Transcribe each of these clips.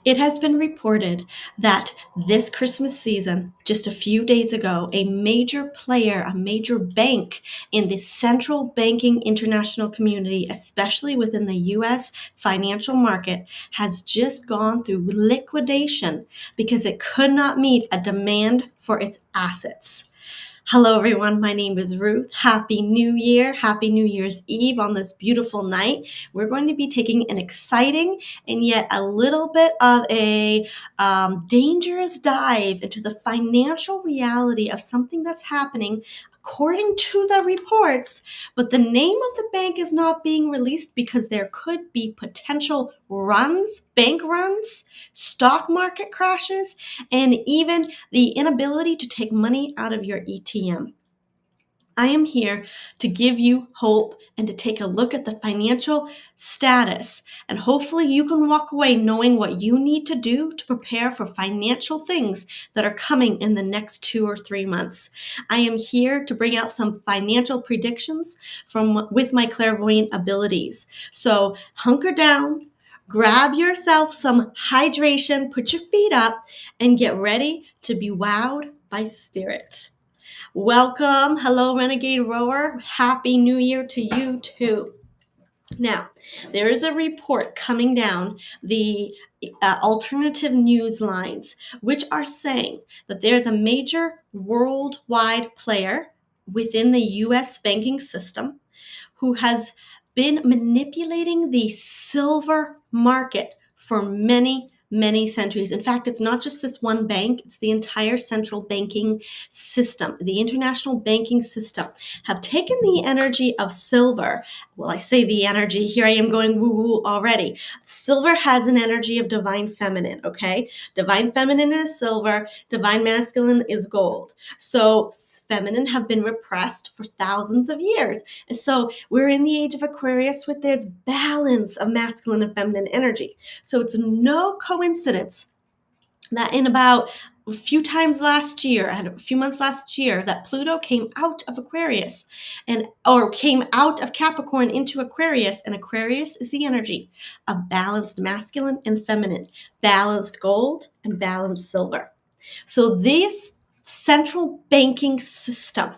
It has been reported that this Christmas season, just a few days ago, a major player, a major bank in the central banking international community, especially within the U.S. financial market, has just gone through liquidation because it could not meet a demand for its assets. Hello, everyone. My name is Ruth. Happy New Year. Happy New Year's Eve on this beautiful night. We're going to be taking an exciting and yet a little bit of a dangerous dive into the financial reality of something that's happening according to the reports, but the name of the bank is not being released because there could be potential runs, bank runs, stock market crashes, and even the inability to take money out of your ATM. I am here to give you hope and to take a look at the financial status. And hopefully you can walk away knowing what you need to do to prepare for financial things that are coming in the next 2 or 3 months. I am here to bring out some financial predictions with my clairvoyant abilities. So hunker down, grab yourself some hydration, put your feet up, and get ready to be wowed by spirit. Welcome. Hello, Renegade Rower. Happy New Year to you too. Now, there is a report coming down the alternative news lines, which are saying that there's a major worldwide player within the U.S. banking system who has been manipulating the silver market for many centuries. In fact, it's not just this one bank, it's the entire central banking system. The international banking system have taken the energy of silver. Well, I say the energy, here I am going woo-woo already. Silver has an energy of divine feminine, okay? Divine feminine is silver, divine masculine is gold. So feminine have been repressed for thousands of years. And so we're in the age of Aquarius with there's balance of masculine and feminine energy. So it's no coincidence that in about a few months last year, that Pluto came out of Aquarius or came out of Capricorn into Aquarius, and Aquarius is the energy of balanced masculine and feminine, balanced gold and balanced silver. So this central banking system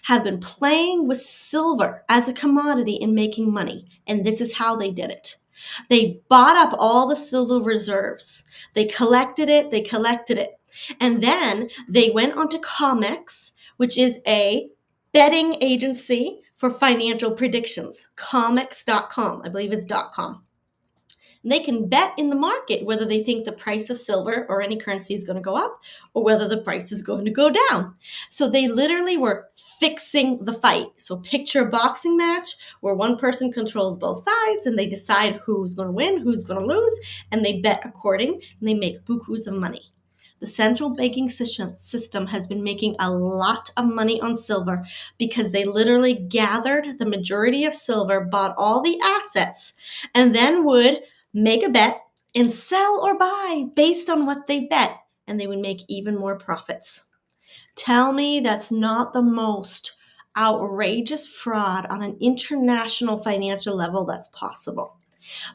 have been playing with silver as a commodity and making money, and this is how they did it. They bought up all the silver reserves. They collected it. And then they went onto COMEX, which is a betting agency for financial predictions. COMEX.com, I believe it's .com. And they can bet in the market whether they think the price of silver or any currency is going to go up or whether the price is going to go down. So they literally were fixing the fight. So picture a boxing match where one person controls both sides and they decide who's going to win, who's going to lose, and they bet according and they make bukus of money. The central banking system has been making a lot of money on silver because they literally gathered the majority of silver, bought all the assets, and then would make a bet and sell or buy based on what they bet, and they would make even more profits. Tell me that's not the most outrageous fraud on an international financial level that's possible.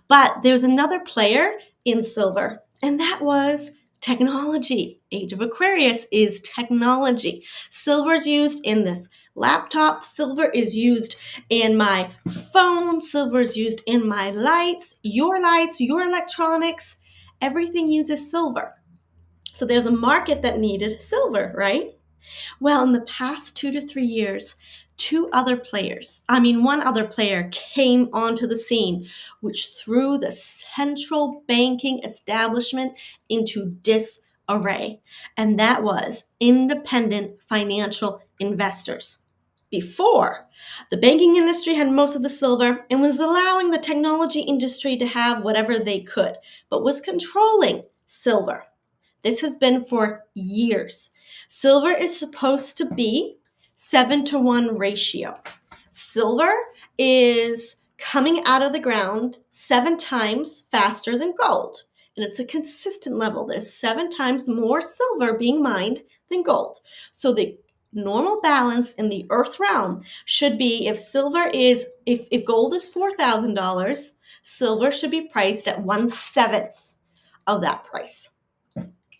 But there's another player in silver, and that was technology. Age of Aquarius is technology. Silver is used in this laptop. Silver is used in my phone. Silver is used in my lights, your electronics. Everything uses silver. So there's a market that needed silver, right? Well, in the past 2 to 3 years, one other player came onto the scene, which threw the central banking establishment into disarray. And that was independent financial investors. Before, the banking industry had most of the silver and was allowing the technology industry to have whatever they could, but was controlling silver. This has been for years. Silver is supposed to be 7-to-1 ratio. Silver is coming out of the ground 7 times faster than gold. And it's a consistent level. There's 7 times more silver being mined than gold. So the normal balance in the earth realm should be if gold is $4,000, silver should be priced at 1/7 of that price.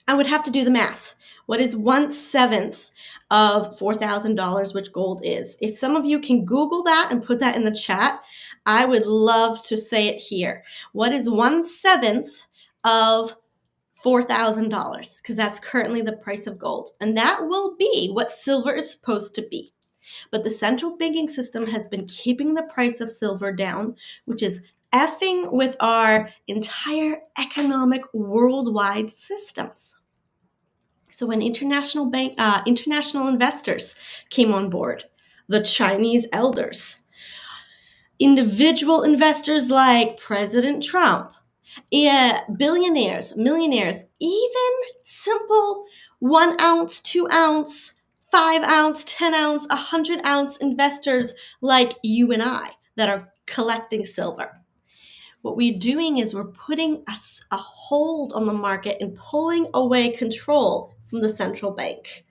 I would have to do the math. What is 1/7 of $4,000, which gold is? If some of you can Google that and put that in the chat, I would love to say it here. What is 1/7 of $4,000? Because that's currently the price of gold. And that will be what silver is supposed to be. But the central banking system has been keeping the price of silver down, which is effing with our entire economic worldwide systems. So when international investors came on board, the Chinese elders, individual investors like President Trump, billionaires, millionaires, even simple 1 ounce, 2 ounce, 5 ounce, 10 ounce, 100 ounce investors like you and I that are collecting silver. What we're doing is we're putting a hold on the market and pulling away control from the central bank.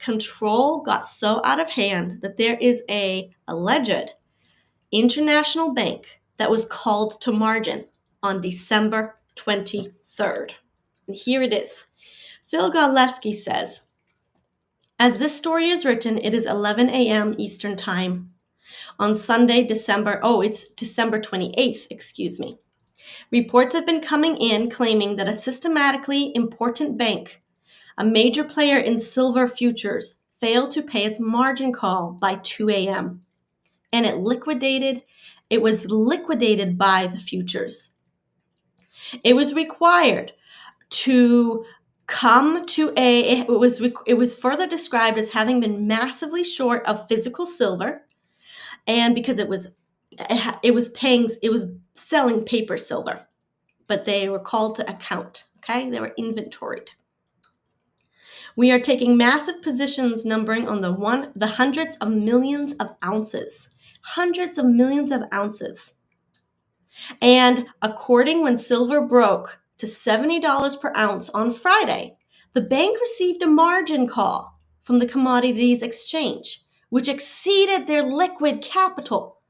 Control got so out of hand that there is a alleged international bank that was called to margin on December 23rd. And here it is. Phil Godleski says, as this story is written, it is 11 a.m. Eastern Time on Sunday, December 28th, excuse me. Reports have been coming in claiming that a systematically important bank, a major player in silver futures, failed to pay its margin call by 2 a.m. And it was liquidated by the futures. It was required to come to it was further described as having been massively short of physical silver, and because it was selling paper silver, but they were called to account. Okay, they were inventoried. We are taking massive positions numbering on the hundreds of millions of ounces. Hundreds of millions of ounces. And when silver broke to $70 per ounce on Friday, the bank received a margin call from the Commodities Exchange, which exceeded their liquid capital.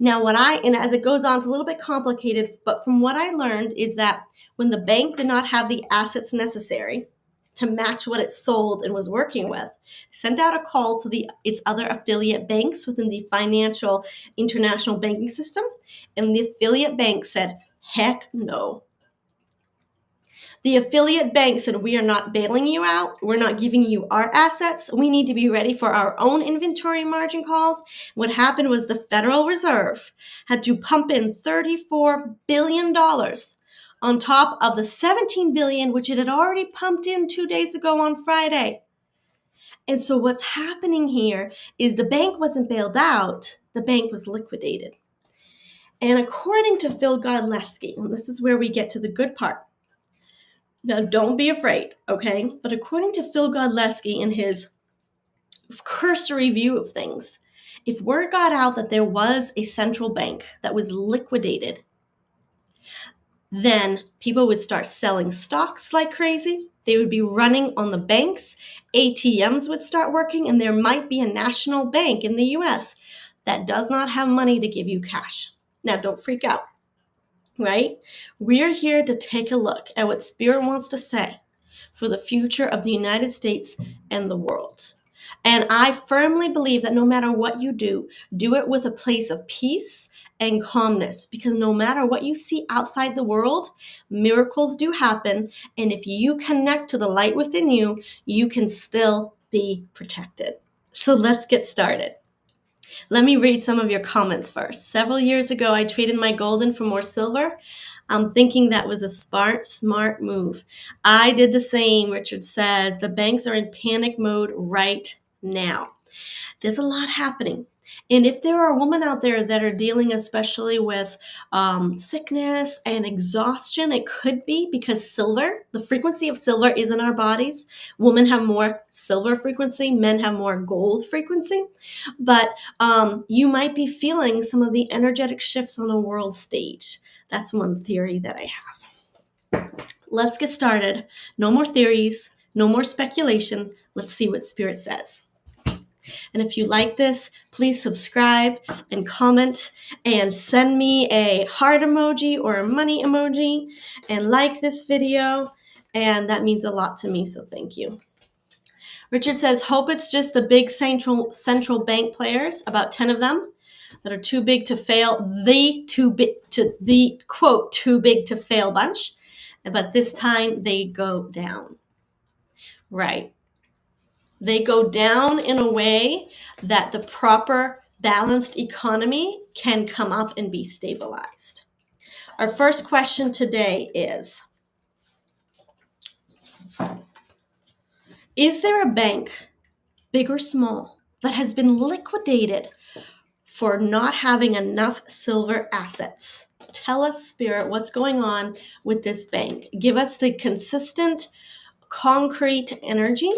Now, as it goes on, it's a little bit complicated, but from what I learned is that when the bank did not have the assets necessary to match what it sold and was working with, sent out a call to its other affiliate banks within the financial international banking system, and the affiliate bank said, heck no. The affiliate bank said, we are not bailing you out. We're not giving you our assets. We need to be ready for our own inventory margin calls. What happened was the Federal Reserve had to pump in $34 billion on top of the $17 billion, which it had already pumped in 2 days ago on Friday. And so what's happening here is the bank wasn't bailed out. The bank was liquidated. And according to Phil Godleski, and this is where we get to the good part. Now, don't be afraid, okay? But according to Phil Godleski in his cursory view of things, if word got out that there was a central bank that was liquidated, then people would start selling stocks like crazy. They would be running on the banks. ATMs would start working, and there might be a national bank in the U.S. that does not have money to give you cash. Now, don't freak out. Right? We're here to take a look at what Spirit wants to say for the future of the United States and the world. And I firmly believe that no matter what you do it with a place of peace and calmness, because no matter what you see outside the world, miracles do happen. And if you connect to the light within you, you can still be protected. So let's get started. Let me read some of your comments first. Several years ago, I traded my gold in for more silver. I'm thinking that was a smart move. I did the same, Richard says. The banks are in panic mode right now. There's a lot happening. And if there are women out there that are dealing especially with sickness and exhaustion, it could be because the frequency of silver is in our bodies. Women have more silver frequency, men have more gold frequency. But you might be feeling some of the energetic shifts on a world stage. That's one theory that I have. Let's get started. No more theories, no more speculation. Let's see what Spirit says. And if you like this, please subscribe and comment and send me a heart emoji or a money emoji and like this video. And that means a lot to me, so thank you. Richard says, hope it's just the big central bank players, about 10 of them, that are too big to fail, quote, too big to fail bunch. But this time they go down. Right. They go down in a way that the proper balanced economy can come up and be stabilized. Our first question today is there a bank, big or small, that has been liquidated for not having enough silver assets? Tell us, Spirit, what's going on with this bank. Give us the consistent, concrete energy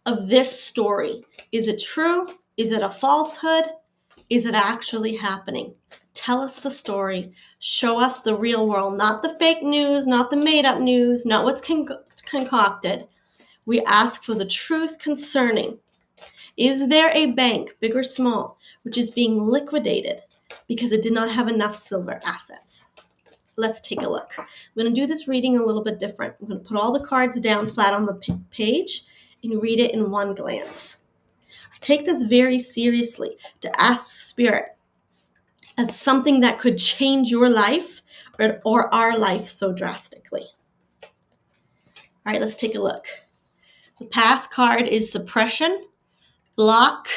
of this story. Is it true? Is it a falsehood? Is it actually happening? Tell us the story. Show us the real world, not the fake news, not the made-up news, not what's concocted. We ask for the truth concerning. Is there a bank, big or small, which is being liquidated because it did not have enough silver assets? Let's take a look. I'm going to do this reading a little bit different. I'm going to put all the cards down flat on the page and read it in one glance. I take this very seriously to ask Spirit as something that could change your life or our life so drastically. All right, let's take a look. The past card is suppression, block,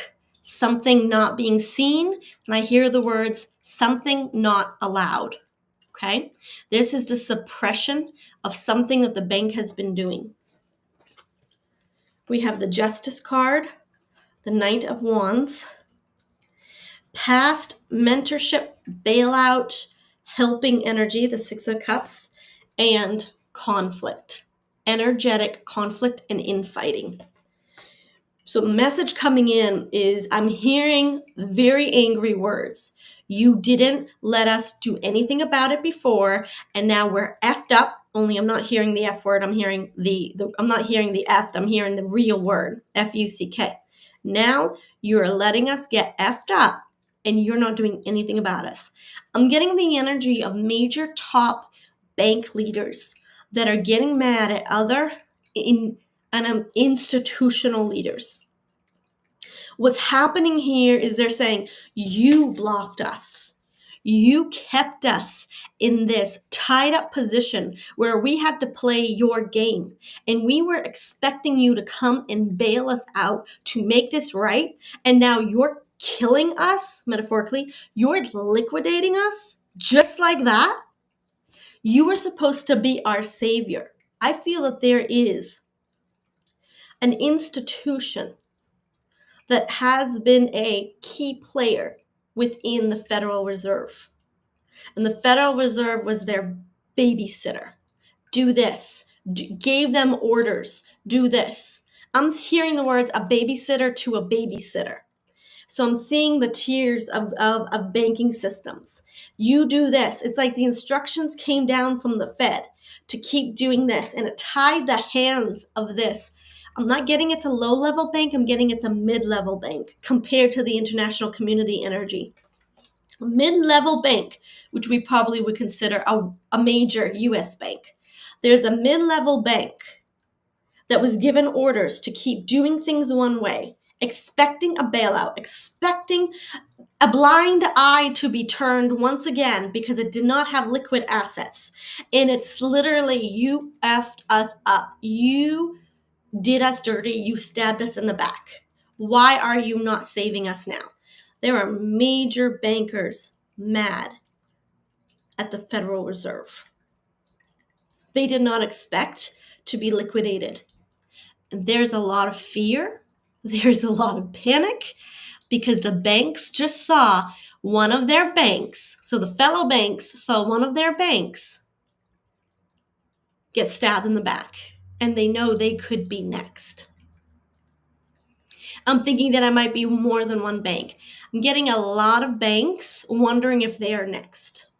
something not being seen, and I hear the words something not allowed. Okay, this is the suppression of something that the bank has been doing. We have the Justice card, the Knight of Wands, past mentorship, bailout, helping energy, the Six of Cups, and conflict, energetic conflict and infighting. So the message coming in is I'm hearing very angry words. You didn't let us do anything about it before, and now we're effed up. Only I'm not hearing the F word. I'm hearing I'm not hearing the F. I'm hearing the real word, F-U-C-K. Now you're letting us get effed up, and you're not doing anything about us. I'm getting the energy of major top bank leaders that are getting mad at other institutional leaders. What's happening here is they're saying, you blocked us. You kept us in this tied up position where we had to play your game. And we were expecting you to come and bail us out to make this right. And now you're killing us, metaphorically. You're liquidating us just like that. You were supposed to be our savior. I feel that there is an institution that has been a key player within the Federal Reserve. And the Federal Reserve was their babysitter. Do this. Gave them orders. Do this. I'm hearing the words a babysitter to a babysitter. So I'm seeing the tiers of banking systems. You do this. It's like the instructions came down from the Fed to keep doing this, and it tied the hands of this. I'm not getting it to low-level bank. I'm getting it to mid-level bank compared to the international community energy. A mid-level bank, which we probably would consider a major U.S. bank. There's a mid-level bank that was given orders to keep doing things one way, expecting a bailout, expecting a blind eye to be turned once again because it did not have liquid assets. And it's literally, you effed us up. You did us dirty. You stabbed us in the back. Why are you not saving us now? There are major bankers mad at the Federal Reserve. They did not expect to be liquidated. There's a lot of fear. There's a lot of panic because the banks just saw one of their banks. So the fellow banks saw one of their banks get stabbed in the back, and they know they could be next. I'm thinking that I might be more than one bank. I'm getting a lot of banks wondering if they are next.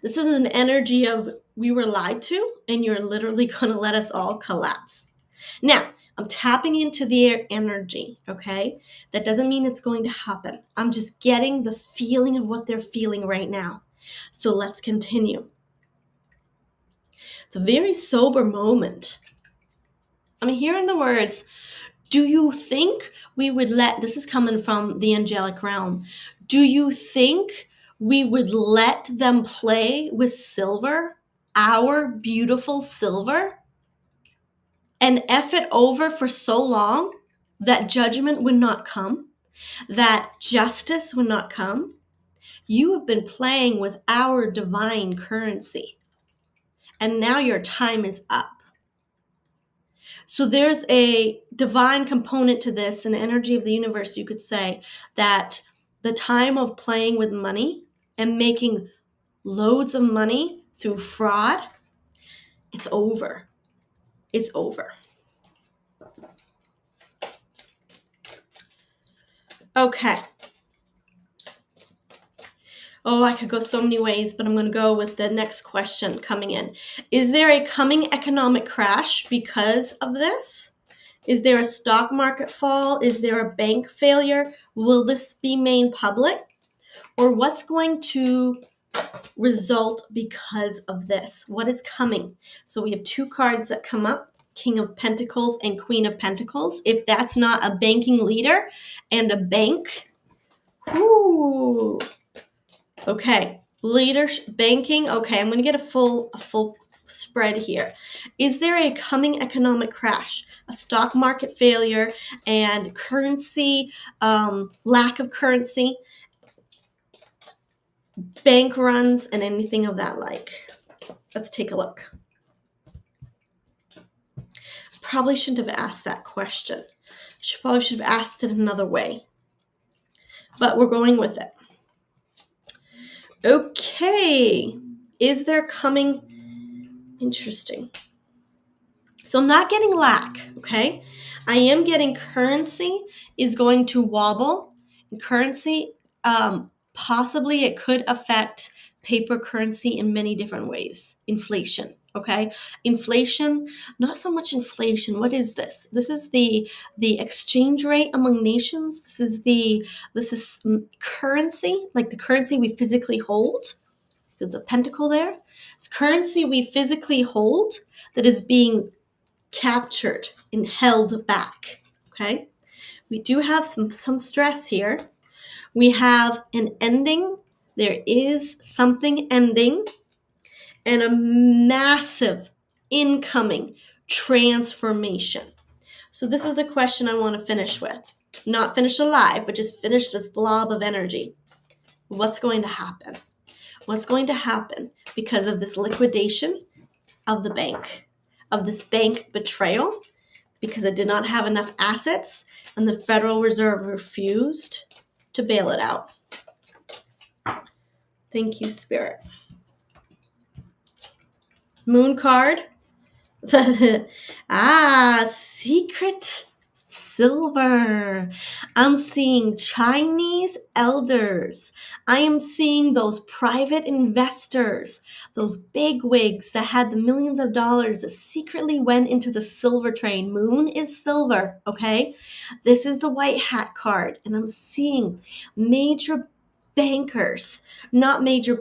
This is an energy of we were lied to, and you're literally going to let us all collapse. Now, I'm tapping into their energy, okay? That doesn't mean it's going to happen. I'm just getting the feeling of what they're feeling right now. So let's continue. It's a very sober moment. I'm hearing the words, do you think we would this is coming from the angelic realm, do you think we would let them play with silver, our beautiful silver, and F it over for so long that judgment would not come, that justice would not come? You have been playing with our divine currency, and now your time is up. So there's a divine component to this, an energy of the universe, you could say, that the time of playing with money and making loads of money through fraud, it's over. It's over. Okay. Oh, I could go so many ways, but I'm going to go with the next question coming in. Is there a coming economic crash because of this? Is there a stock market fall? Is there a bank failure? Will this be made public? Or what's going to result because of this? What is coming? So we have two cards that come up, King of Pentacles and Queen of Pentacles. If that's not a banking leader and a bank, ooh, okay, leadership, banking. Okay, I'm going to get a full spread here. Is there a coming economic crash, a stock market failure, and currency, lack of currency, bank runs, and anything of that like? Let's take a look. Probably shouldn't have asked that question. Probably should have asked it another way. But we're going with it. Okay. Is there coming? Interesting. So I'm not getting lack, okay? I am getting currency is going to wobble. Currency, possibly it could affect paper currency in many different ways. Inflation, okay? Inflation, not so much inflation. What is this? This is the exchange rate among nations. This is currency, like the currency we physically hold. There's a pentacle there. It's currency we physically hold that is being captured and held back, okay? We do have some stress here. We have an ending. There is something ending and a massive incoming transformation. So this is the question I want to finish with. Not finish alive, but just finish this blob of energy. What's going to happen? What's going to happen because of this liquidation of the bank, of this bank betrayal, because it did not have enough assets and the Federal Reserve refused to bail it out? Thank you, Spirit. Moon card. Secret silver. I'm seeing Chinese elders. I am seeing those private investors, those big wigs that had the millions of dollars that secretly went into the silver train. Moon is silver, okay? This is the white hat card, and I'm seeing major bankers, major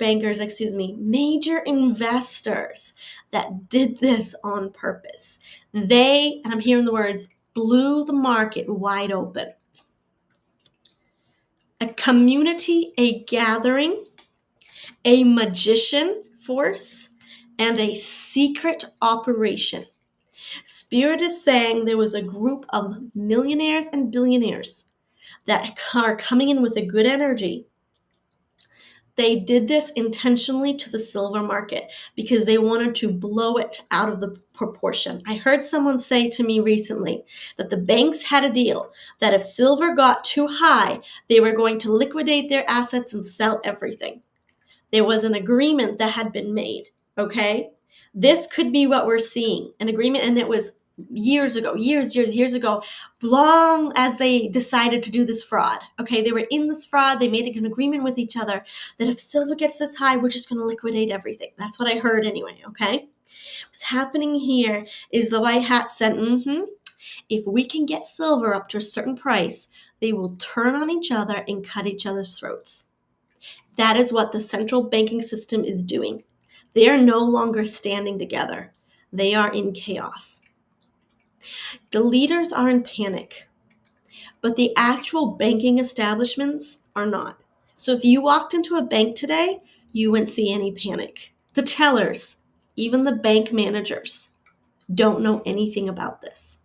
investors that did this on purpose. They, and I'm hearing the words, blew the market wide open. A community, a gathering, a magician force, and a secret operation. Spirit is saying there was a group of millionaires and billionaires that are coming in with a good energy. They did this intentionally to the silver market because they wanted to blow it out of the proportion. I heard someone say to me recently that the banks had a deal that if silver got too high, they were going to liquidate their assets and sell everything. There was an agreement that had been made, okay? This could be what we're seeing, an agreement, and it was years ago, long as they decided to do this fraud, okay? They were in this fraud. They made an agreement with each other that if silver gets this high, we're just going to liquidate everything. That's what I heard anyway, okay? What's happening here is the white hat said, If we can get silver up to a certain price, they will turn on each other and cut each other's throats. That is what the central banking system is doing. They are no longer standing together. They are in chaos. The leaders are in panic, but the actual banking establishments are not. So if you walked into a bank today, you wouldn't see any panic. The tellers, even the bank managers, don't know anything about this.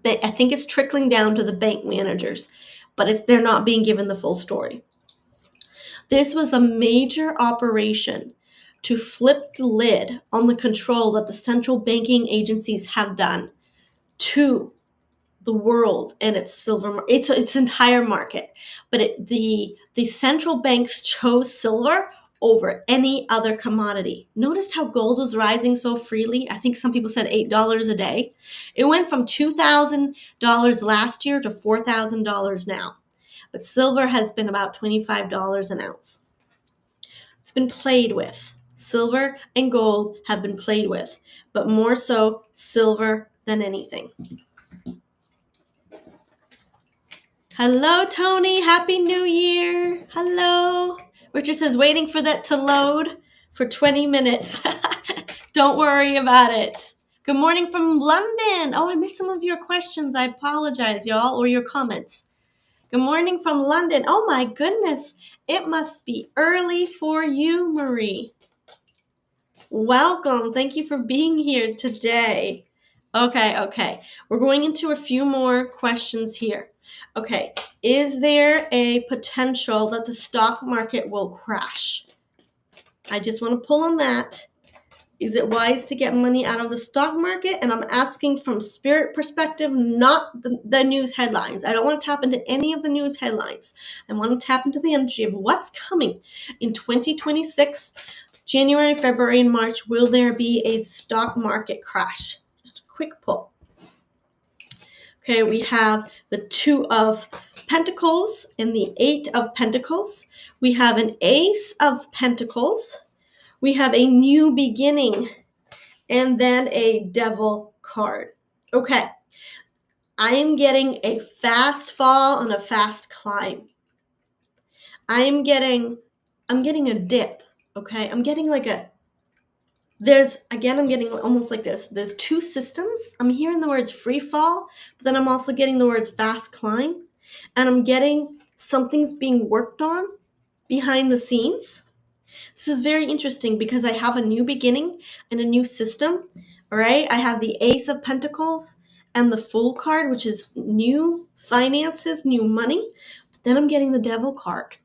I think it's trickling down to the bank managers, but they're not being given the full story. This was a major operation to flip the lid on the control that the central banking agencies have done to the world and its its entire market. But the central banks chose silver over any other commodity. Notice how gold was rising so freely. I think some people said $8 a day. It went from $2,000 last year to $4,000 now. But silver has been about $25 an ounce. It's been played with. Silver and gold have been played with, but more so silver than anything. Hello, Tony. Happy New Year. Hello. Richard says, waiting for that to load for 20 minutes. Don't worry about it. Good morning from London. Oh, I missed some of your questions. I apologize, y'all, or your comments. Good morning from London. Oh, my goodness. It must be early for you, Marie. Welcome. Thank you for being here today. Okay. We're going into a few more questions here. Okay. Is there a potential that the stock market will crash? I just want to pull on that. Is it wise to get money out of the stock market? And I'm asking from spirit perspective, not the news headlines. I don't want to tap into any of the news headlines. I want to tap into the energy of what's coming in 2026. January, February, and March, will there be a stock market crash? Just a quick pull. Okay, we have the 2 of Pentacles and the 8 of Pentacles. We have an Ace of Pentacles. We have a new beginning and then a Devil card. Okay, I am getting a fast fall and a fast climb. I'm getting a dip. Okay, I'm getting like I'm getting almost like this. There's 2 systems. I'm hearing the words free fall, but then I'm also getting the words fast climb. And I'm getting something's being worked on behind the scenes. This is very interesting because I have a new beginning and a new system. All right. I have the Ace of Pentacles and the Fool card, which is new finances, new money. But then I'm getting the Devil card.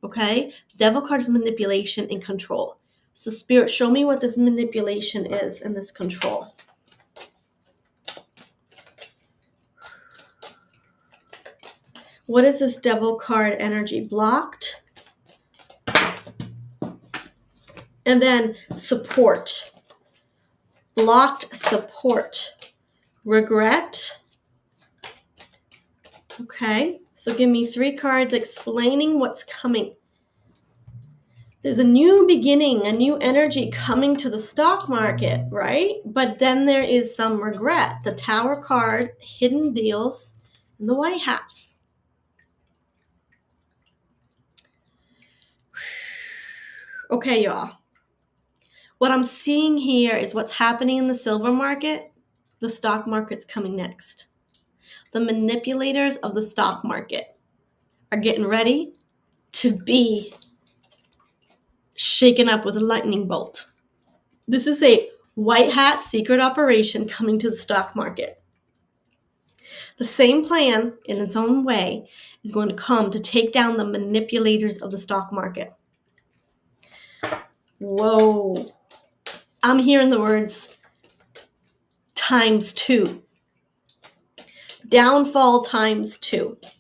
Okay. Devil card is manipulation and control. So Spirit, show me what this manipulation is and this control. What is this Devil card energy? Blocked. And then support. Blocked support. Regret. Okay. So give me 3 cards explaining what's coming. There's a new beginning, a new energy coming to the stock market, right? But then there is some regret. The Tower card, hidden deals, and the White Hats. Okay, y'all. What I'm seeing here is what's happening in the silver market. The stock market's coming next. The manipulators of the stock market are getting ready to be shaken up with a lightning bolt. This is a white hat secret operation coming to the stock market. The same plan, in its own way, is going to come to take down the manipulators of the stock market. Whoa. I'm hearing the words ×2. Downfall ×2.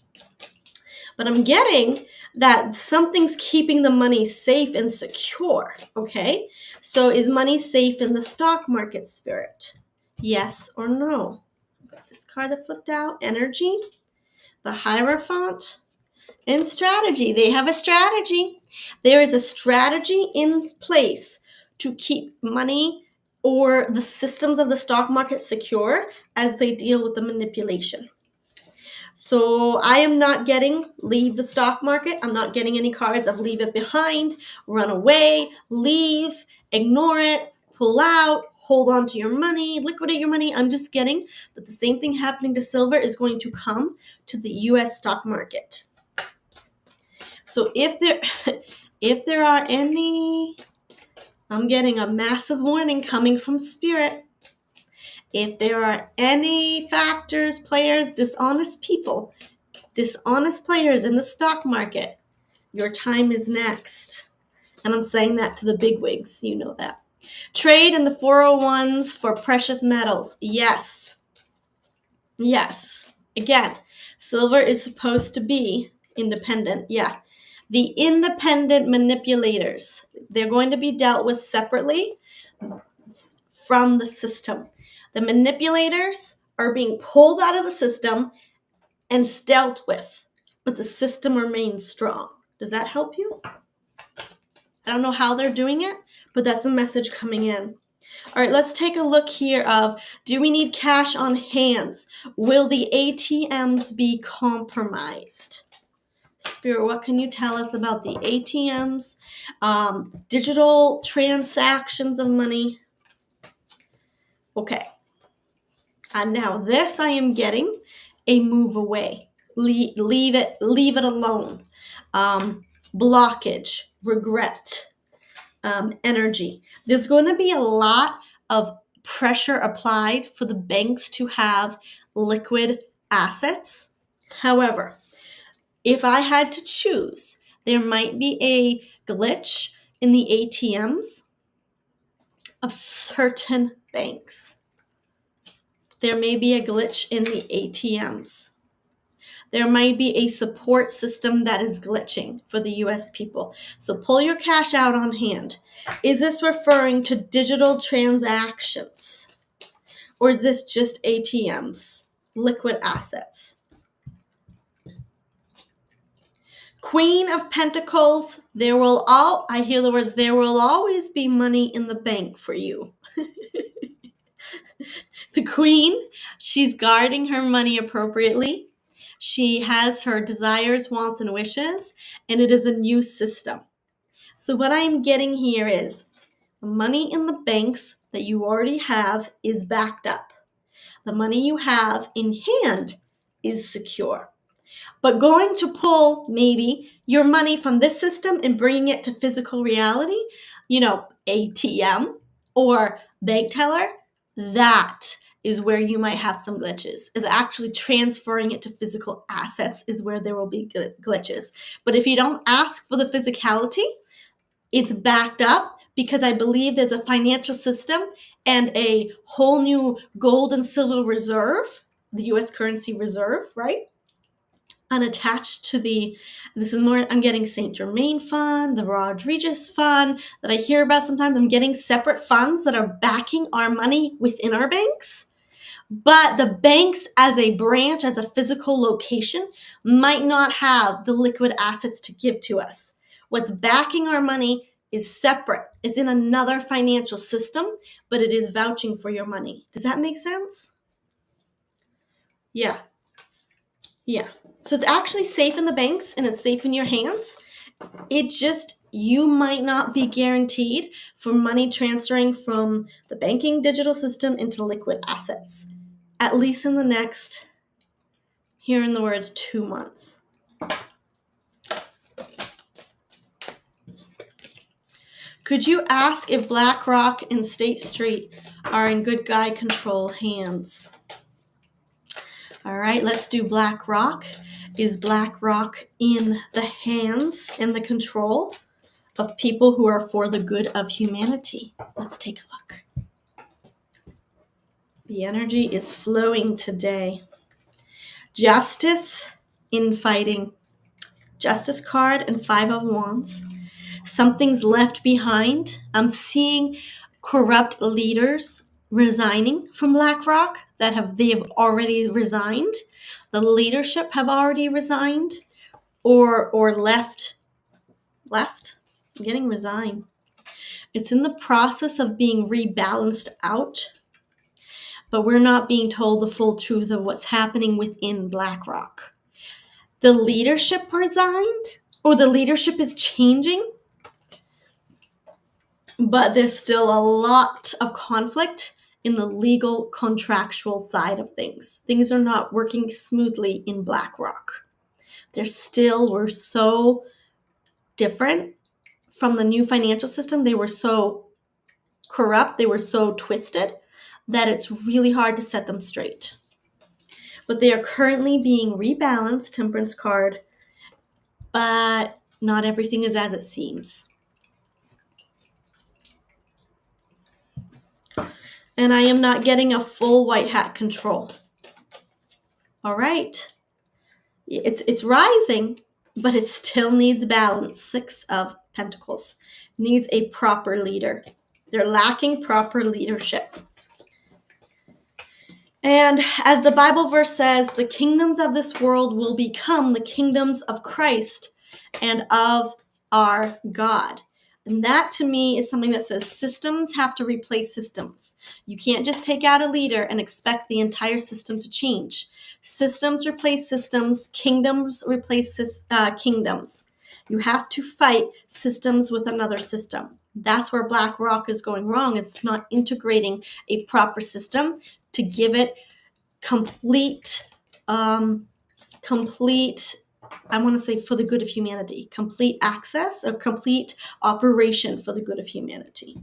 But I'm getting that something's keeping the money safe and secure, okay? So is money safe in the stock market, Spirit? Yes or no? Got this card that flipped out, energy, the Hierophant, and strategy. They have a strategy. There is a strategy in place to keep money or the systems of the stock market secure as they deal with the manipulation. So I am not getting leave the stock market. I'm not getting any cards of leave it behind, run away, leave, ignore it, pull out, hold on to your money, liquidate your money. I'm just getting that the same thing happening to silver is going to come to the U.S. stock market. So if there are any, I'm getting a massive warning coming from Spirit. If there are any factors, players, dishonest players in the stock market, your time is next. And I'm saying that to the bigwigs, you know that. Trade in the 401s for precious metals. Yes. Again, silver is supposed to be independent. Yeah. The independent manipulators, they're going to be dealt with separately from the system. The manipulators are being pulled out of the system and dealt with, but the system remains strong. Does that help you? I don't know how they're doing it, but that's the message coming in. All right, let's take a look here of, do we need cash on hands? Will the ATMs be compromised? Spirit, what can you tell us about the ATMs, digital transactions of money? Okay. And now this I am getting a move away. Leave it alone. Blockage, regret, energy. There's going to be a lot of pressure applied for the banks to have liquid assets. However, if I had to choose, there might be a glitch in the ATMs of certain banks. There may be a glitch in the ATMs. There might be a support system that is glitching for the US people. So pull your cash out on hand. Is this referring to digital transactions? Or is this just ATMs, liquid assets? Queen of Pentacles, I hear the words, there will always be money in the bank for you. The Queen, she's guarding her money appropriately. She has her desires, wants, and wishes, and it is a new system. So what I'm getting here is the money in the banks that you already have is backed up. The money you have in hand is secure. But going to pull maybe your money from this system and bringing it to physical reality, ATM or bank teller, that is where you might have some glitches. Is actually transferring it to physical assets is where there will be glitches. But if you don't ask for the physicality, it's backed up because I believe there's a financial system and a whole new gold and silver reserve, the US currency reserve, right? Unattached to this is more, I'm getting St. Germain fund, the Rodriguez fund that I hear about sometimes. I'm getting separate funds that are backing our money within our banks. But the banks as a branch, as a physical location, might not have the liquid assets to give to us. What's backing our money is separate, is in another financial system, but it is vouching for your money. Does that make sense? Yeah. So it's actually safe in the banks and it's safe in your hands. You might not be guaranteed for money transferring from the banking digital system into liquid assets, at least in the next, hearing the words, 2 months. Could you ask if BlackRock and State Street are in good guy control hands? All right, let's do BlackRock. Is BlackRock in the hands and the control of people who are for the good of humanity? Let's take a look. The energy is flowing today. Justice in fighting. Justice card and 5 of Wands. Something's left behind. I'm seeing corrupt leaders resigning from BlackRock they have already resigned. The leadership have already resigned or left. I'm getting resigned. It's in the process of being rebalanced out, but we're not being told the full truth of what's happening within BlackRock. The leadership resigned, or the leadership is changing, but there's still a lot of conflict in the legal contractual side of things. Things are not working smoothly in BlackRock. We're so different from the new financial system. They were so corrupt, they were so twisted that it's really hard to set them straight. But they are currently being rebalanced, Temperance card, but not everything is as it seems. And I am not getting a full white hat control. All right. It's rising, but it still needs balance. 6 of Pentacles. Needs a proper leader. They're lacking proper leadership. And as the Bible verse says, the kingdoms of this world will become the kingdoms of Christ and of our God. And that to me is something that says systems have to replace systems. You can't just take out a leader and expect the entire system to change. Systems replace systems, kingdoms replace kingdoms. You have to fight systems with another system. That's where BlackRock is going wrong. It's not integrating a proper system to give it complete, I want to say for the good of humanity, complete access or complete operation for the good of humanity.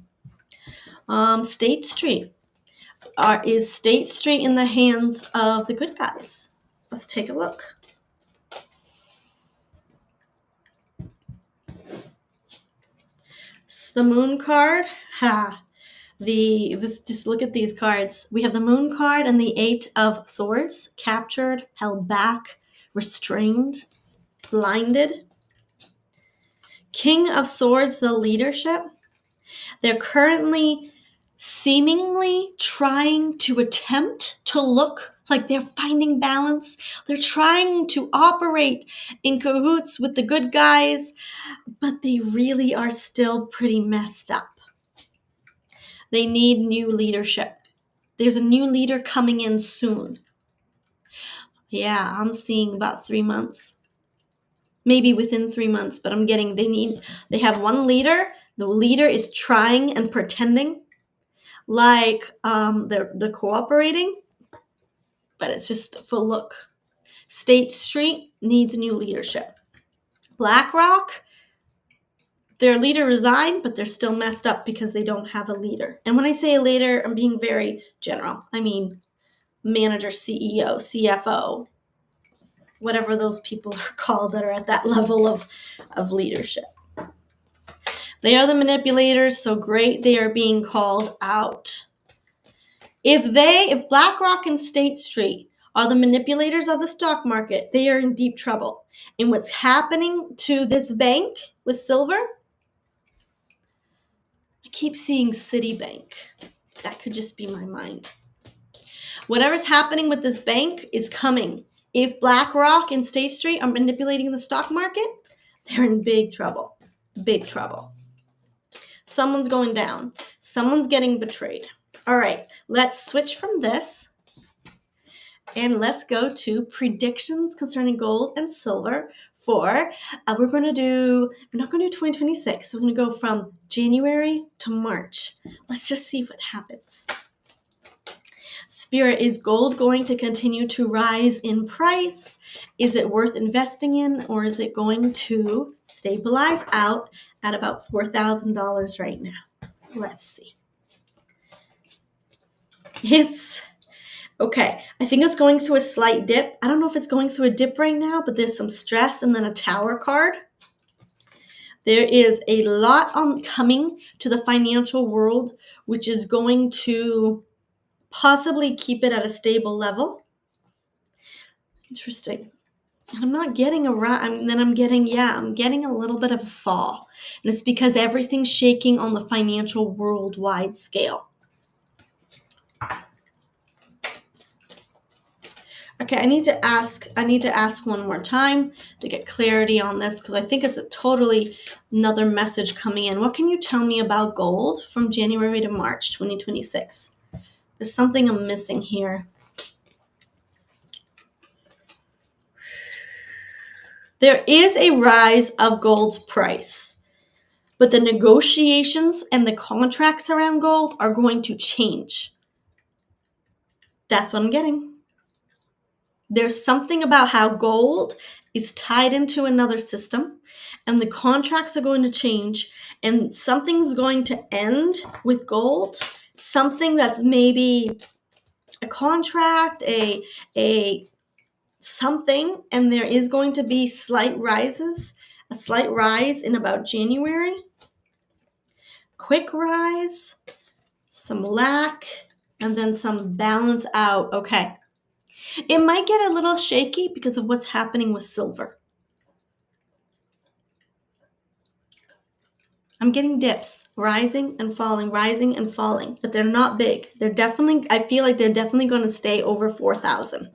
State Street. Is State Street in the hands of the good guys? Let's take a look. It's the Moon card. Just look at these cards. We have the Moon card and the 8 of Swords. Captured, held back, restrained, blinded. King of Swords, the leadership. They're currently seemingly trying to attempt to look like they're finding balance. They're trying to operate in cahoots with the good guys, but they really are still pretty messed up. They need new leadership. There's a new leader coming in soon. Yeah, I'm seeing about 3 months. Maybe within 3 months, but I'm getting they have one leader. The leader is trying and pretending like they're cooperating, but it's just for look. State Street needs new leadership. BlackRock, their leader resigned, but they're still messed up because they don't have a leader. And when I say a leader, I'm being very general. I mean manager, CEO, CFO, whatever those people are called that are at that level of leadership. They are the manipulators, so great, they are being called out. If BlackRock and State Street are the manipulators of the stock market, they are in deep trouble. And what's happening to this bank with silver? I keep seeing Citibank. That could just be my mind. Whatever's happening with this bank is coming. If BlackRock and State Street are manipulating the stock market, they're in big trouble. Big trouble. Someone's going down. Someone's getting betrayed. All right, let's switch from this and let's go to predictions concerning gold and silver for, we're not going to do 2026. We're going to go from January to March. Let's just see what happens. Spirit, is gold going to continue to rise in price? Is it worth investing in, or is it going to stabilize out at about $4,000 right now? Let's see. Okay, I think it's going through a slight dip. I don't know if it's going through a dip right now, but there's some stress and then a Tower card. There is a lot coming to the financial world, which is going to possibly keep it at a stable level. Interesting. And I'm not getting I'm getting a little bit of a fall. And it's because everything's shaking on the financial worldwide scale. Okay, I need to ask one more time to get clarity on this, because I think it's a totally another message coming in. What can you tell me about gold from January to March 2026? There's something I'm missing here. There is a rise of gold's price, but the negotiations and the contracts around gold are going to change. That's what I'm getting. There's something about how gold is tied into another system, and the contracts are going to change, and something's going to end with gold. Something that's maybe a contract, a something, and there is going to be a slight rise in about January. Quick rise, some lack, and then some balance out. Okay. It might get a little shaky because of what's happening with silver. I'm getting dips, rising and falling, but they're not big. I feel like they're definitely going to stay over 4,000.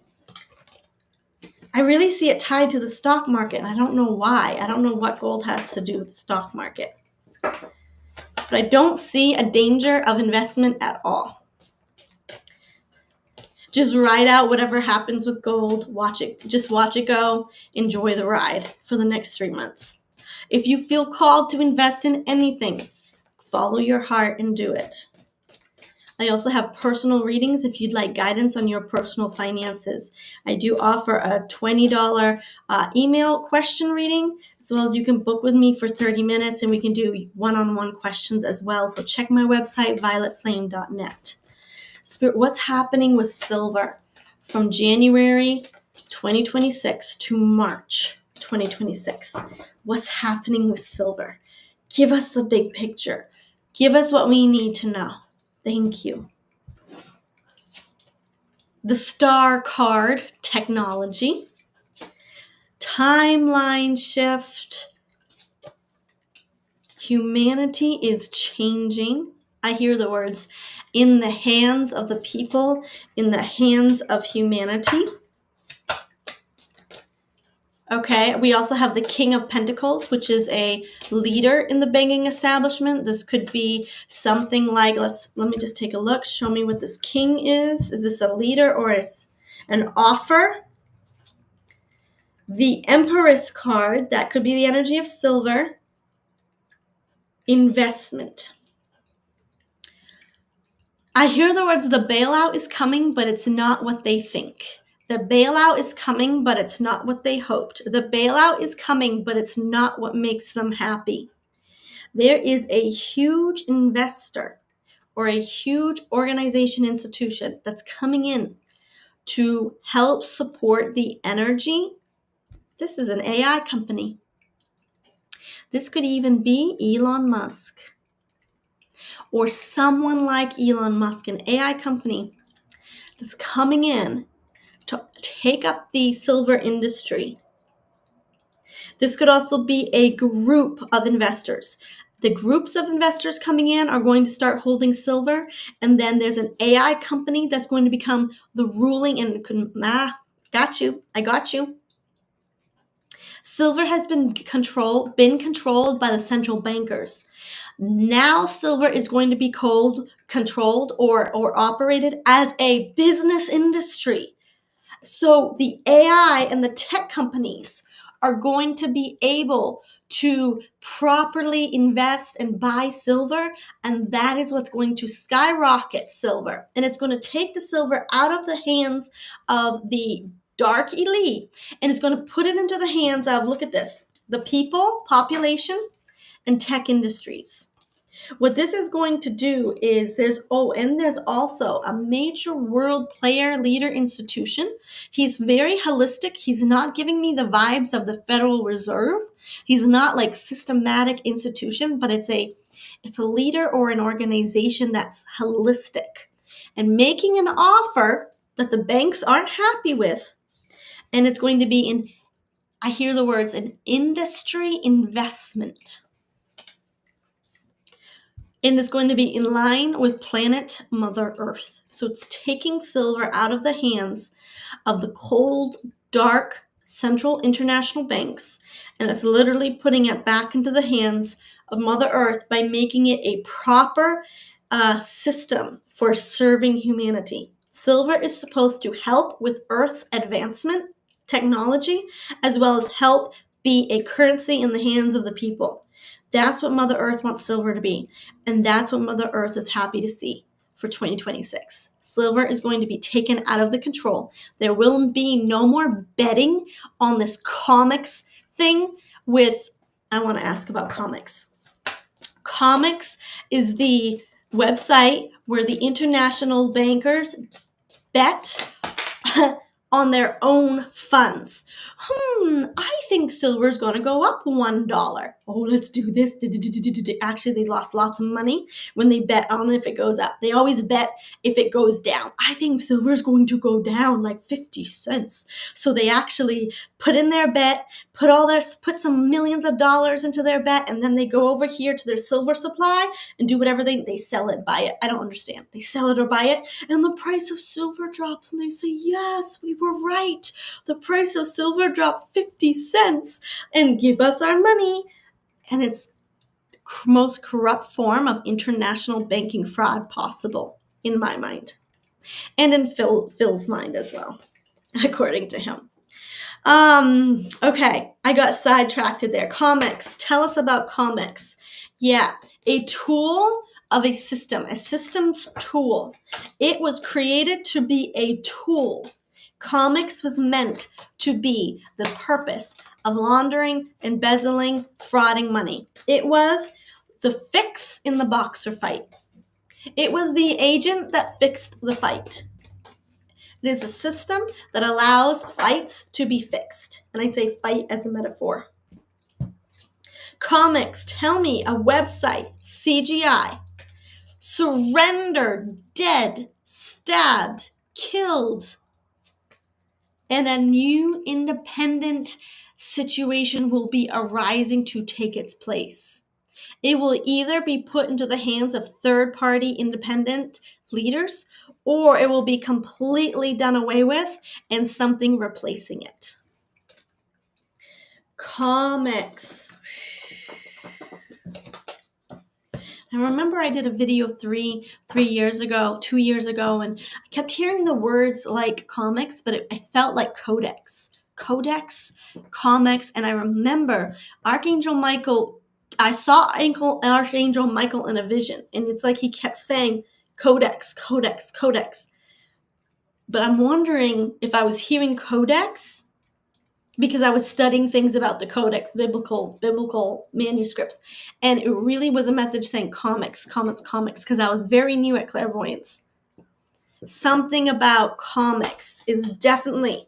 I really see it tied to the stock market, and I don't know why. I don't know what gold has to do with the stock market. But I don't see a danger of investment at all. Just ride out whatever happens with gold. Just watch it go. Enjoy the ride for the next 3 months. If you feel called to invest in anything, follow your heart and do it. I also have personal readings if you'd like guidance on your personal finances. I do offer a $20 email question reading, as well as you can book with me for 30 minutes and we can do one-on-one questions as well. So check my website, violetflame.net. Spirit, what's happening with silver from January 2026 to March 2026? What's happening with silver? Give us the big picture. Give us what we need to know. Thank you. The star card, technology. Timeline shift. Humanity is changing. I hear the words, in the hands of the people, in the hands of humanity. Okay, we also have the King of Pentacles, which is a leader in the banking establishment. This could be something like, let me just take a look. Show me what this king is. Is this a leader or is an offer? The Empress card, that could be the energy of silver. Investment. I hear the words, the bailout is coming, but it's not what they think. The bailout is coming, but it's not what they hoped. The bailout is coming, but it's not what makes them happy. There is a huge investor or a huge organization, institution that's coming in to help support the energy. This is an AI company. This could even be Elon Musk or someone like Elon Musk, an AI company that's coming in to take up the silver industry. This could also be a group of investors. The groups of investors coming in are going to start holding silver, and then there's an AI company that's going to become the ruling and I got you. Silver has been controlled by the central bankers. Now silver is going to be controlled or operated as a business industry. So the AI and the tech companies are going to be able to properly invest and buy silver, and that is what's going to skyrocket silver. And it's going to take the silver out of the hands of the dark elite, and it's going to put it into the hands of, look at this, the people, population, and tech industries. What this is going to do is there's also a major world player leader institution. He's very holistic. He's not giving me the vibes of the Federal Reserve. He's not like systematic institution, but it's a leader or an organization that's holistic and making an offer that the banks aren't happy with. And it's going to be I hear the words, an industry investment. and it's going to be in line with planet Mother Earth. So it's taking silver out of the hands of the cold, dark central international banks, and it's literally putting it back into the hands of Mother Earth by making it a proper system for serving humanity. Silver is supposed to help with Earth's advancement technology, as well as help be a currency in the hands of the people. That's what Mother Earth wants silver to be, and that's what Mother Earth is happy to see for 2026. Silver is going to be taken out of the control. There will be no more betting on this comics thing with, I want to ask about comics. Comics is the website where the international bankers bet on their own funds. I think silver's going to go up $1. Oh, let's do this. Actually, they lost lots of money when they bet on if it goes up. They always bet if it goes down. I think silver's going to go down like 50 cents. So they actually put in their bet, put some millions of dollars into their bet, and then they go over here to their silver supply and do whatever they sell it, buy it. I don't understand. They sell it or buy it, and the price of silver drops, and they say, yes, we were right. The price of silver dropped 50 cents, and give us our money. And it's the most corrupt form of international banking fraud possible, in my mind, and in Phil's mind as well, according to him. Okay, I got sidetracked there. Comics. Tell us about comics. Yeah, a tool of a system, a systems tool. It was created to be a tool. Comics was meant to be the purpose of laundering, embezzling, frauding money. It was the fix in the boxer fight. It was the agent that fixed the fight. It is a system that allows fights to be fixed. And I say fight as a metaphor. Comics, tell me a website, CGI, surrendered, dead, stabbed, killed, and a new independent situation will be arising to take its place. It will either be put into the hands of third-party independent leaders, or it will be completely done away with and something replacing it. Comics. I remember I did a video 2 years ago, and I kept hearing the words like comics, but it felt like codex, comics. And I remember Archangel Michael, I saw Archangel Michael in a vision, and it's like he kept saying codex. But I'm wondering if I was hearing codex because I was studying things about the codex, biblical manuscripts. And it really was a message saying comics, because I was very new at clairvoyance. Something about comics is definitely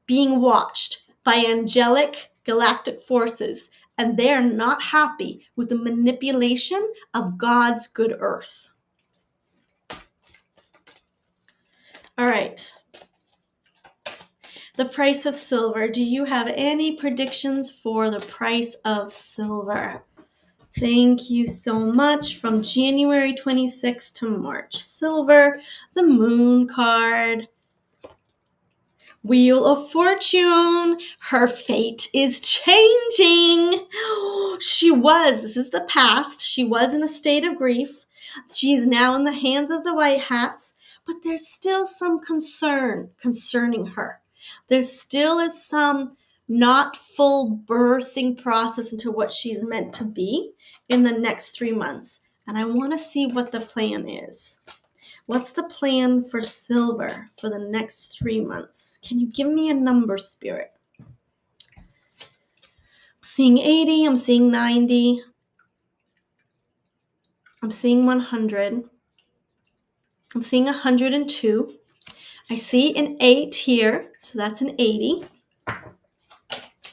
being watched by angelic galactic forces, and they're not happy with the manipulation of God's good earth. All right. The price of silver. Do you have any predictions for the price of silver? Thank you so much. From January 26th to March. Silver, the moon card. Wheel of Fortune. Her fate is changing. This is the past. She was in a state of grief. She is now in the hands of the white hats, but there's still some concern concerning her. There still is some not full birthing process into what she's meant to be in the next 3 months. And I want to see what the plan is. What's the plan for silver for the next 3 months? Can you give me a number, Spirit? I'm seeing 80. I'm seeing 90. I'm seeing 100. I'm seeing 102. I see an 8 here, so that's an 80,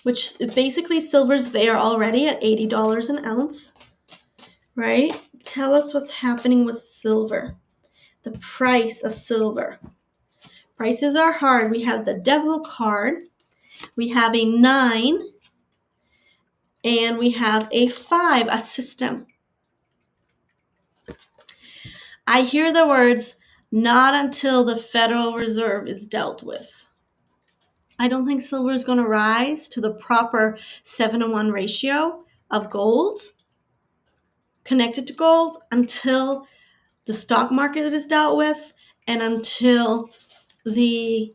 which basically silver's there already at $80 an ounce, right? Tell us what's happening with silver. The price of silver. Prices are hard. We have the devil card. We have a 9. And we have a 5, a system. I hear the words, not until the Federal Reserve is dealt with. I don't think silver is going to rise to the proper 7-to-1 ratio of gold, connected to gold, until the stock market is dealt with and until the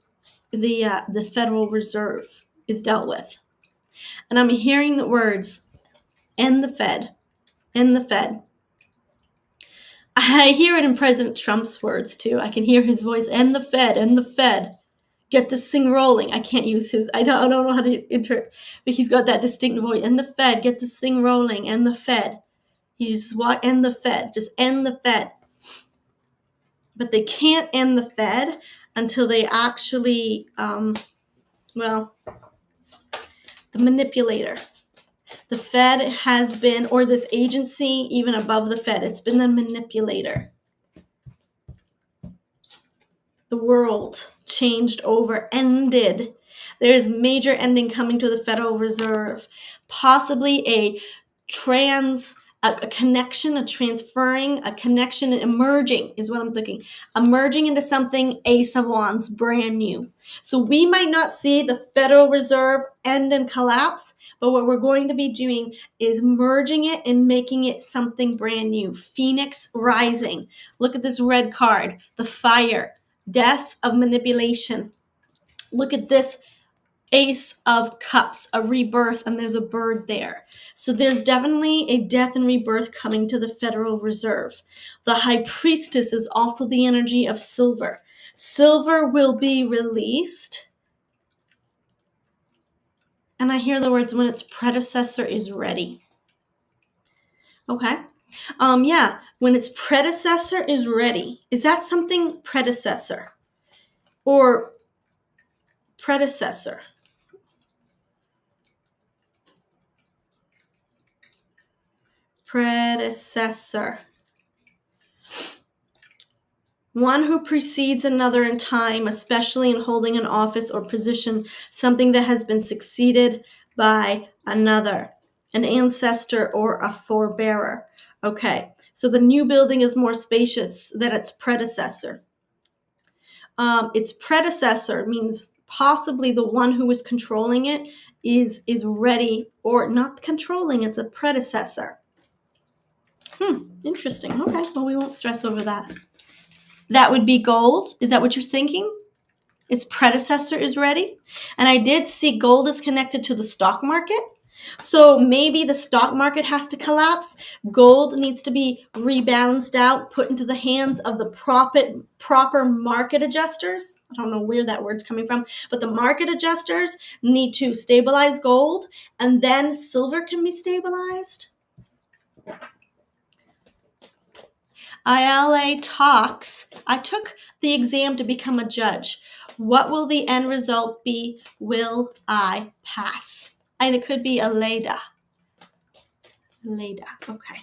Federal Reserve is dealt with. And I'm hearing the words, end the Fed, end the Fed. I hear it in President Trump's words too. I can hear his voice, end the Fed, end the Fed. Get this thing rolling. I can't use his, I don't know how to but he's got that distinct voice. End the Fed, get this thing rolling, end the Fed. He just end the Fed, just end the Fed. But they can't end the Fed until they actually, the manipulator. The Fed has been, or this agency, even above the Fed, it's been the manipulator. The world changed over, ended. There is major ending coming to the Federal Reserve. Possibly a connection, a transferring, a connection, emerging is what I'm thinking. Emerging into something Ace of Wands, brand new. So we might not see the Federal Reserve end and collapse, but what we're going to be doing is merging it and making it something brand new. Phoenix rising. Look at this red card, the fire, death of manipulation. Look at this Ace of Cups, a rebirth, and there's a bird there. So there's definitely a death and rebirth coming to the Federal Reserve. The High Priestess is also the energy of silver. Silver will be released. And I hear the words, when its predecessor is ready. Okay. When its predecessor is ready. Is that something predecessor? Or predecessor? Predecessor. One who precedes another in time, especially in holding an office or position, something that has been succeeded by another, an ancestor or a forebearer. Okay, so the new building is more spacious than its predecessor. Its predecessor means possibly the one who was controlling it is ready, or not controlling, it's a predecessor. Interesting. Okay, well, we won't stress over that. That would be gold. Is that what you're thinking? Its predecessor is ready. And I did see gold is connected to the stock market. So maybe the stock market has to collapse. Gold needs to be rebalanced out, put into the hands of the proper market adjusters. I don't know where that word's coming from, but the market adjusters need to stabilize gold, and then silver can be stabilized. ILA talks. I took the exam to become a judge. What will the end result be? Will I pass? And it could be a LEDA. LEDA. Okay.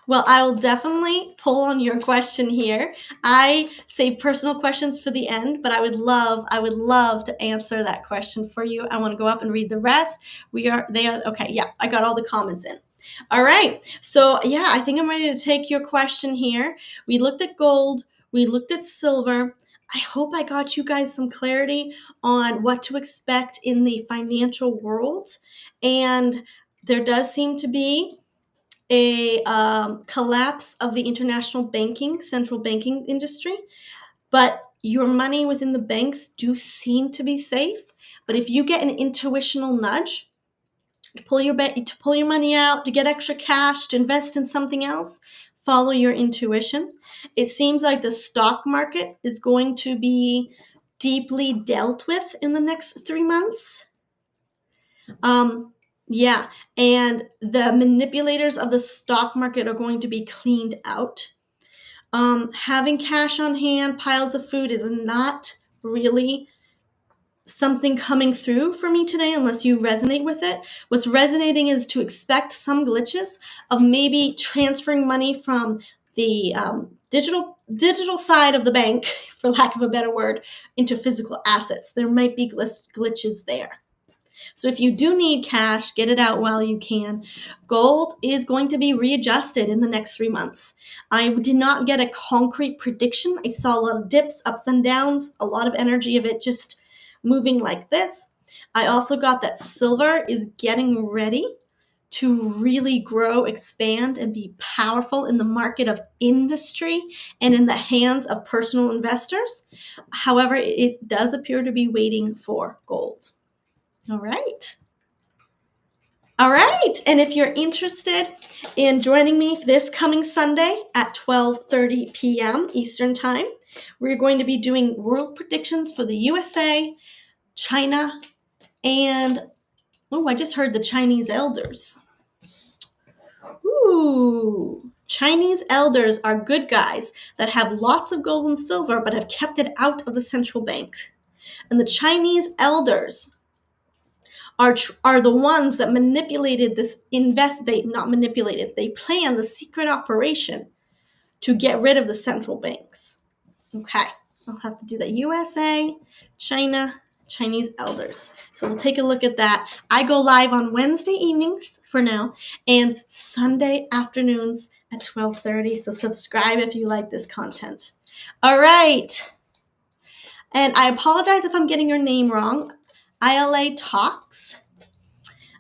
Well, I will definitely pull on your question here. I save personal questions for the end, but I would love to answer that question for you. I want to go up and read the rest. Okay. Yeah, I got all the comments in. All right. So yeah, I think I'm ready to take your question here. We looked at gold. We looked at silver. I hope I got you guys some clarity on what to expect in the financial world. And there does seem to be a collapse of the international central banking industry, but your money within the banks do seem to be safe. But if you get an intuitional nudge to pull your money out, to get extra cash, to invest in something else, follow your intuition. It seems like the stock market is going to be deeply dealt with in the next 3 months. Yeah, and the manipulators of the stock market are going to be cleaned out. Having cash on hand, piles of food is not really something coming through for me today unless you resonate with it. What's resonating is to expect some glitches of maybe transferring money from the digital side of the bank, for lack of a better word, into physical assets. There might be glitches there. So if you do need cash, get it out while you can. Gold is going to be readjusted in the next 3 months. I did not get a concrete prediction. I saw a lot of dips, ups and downs, a lot of energy of it just moving like this. I also got that silver is getting ready to really grow, expand, and be powerful in the market of industry and in the hands of personal investors. However, it does appear to be waiting for gold. All right. All right. And if you're interested in joining me this coming Sunday at 12:30 p.m. Eastern Time, we're going to be doing world predictions for the USA, China, and I just heard the Chinese elders. Ooh, Chinese elders are good guys that have lots of gold and silver but have kept it out of the central banks. And the Chinese elders are the ones that manipulated this they planned the secret operation to get rid of the central banks. Okay, I'll have to do that. USA, China, Chinese elders. So we'll take a look at that. I go live on Wednesday evenings for now and Sunday afternoons at 12:30. So subscribe if you like this content. All right. And I apologize if I'm getting your name wrong. ILA Talks.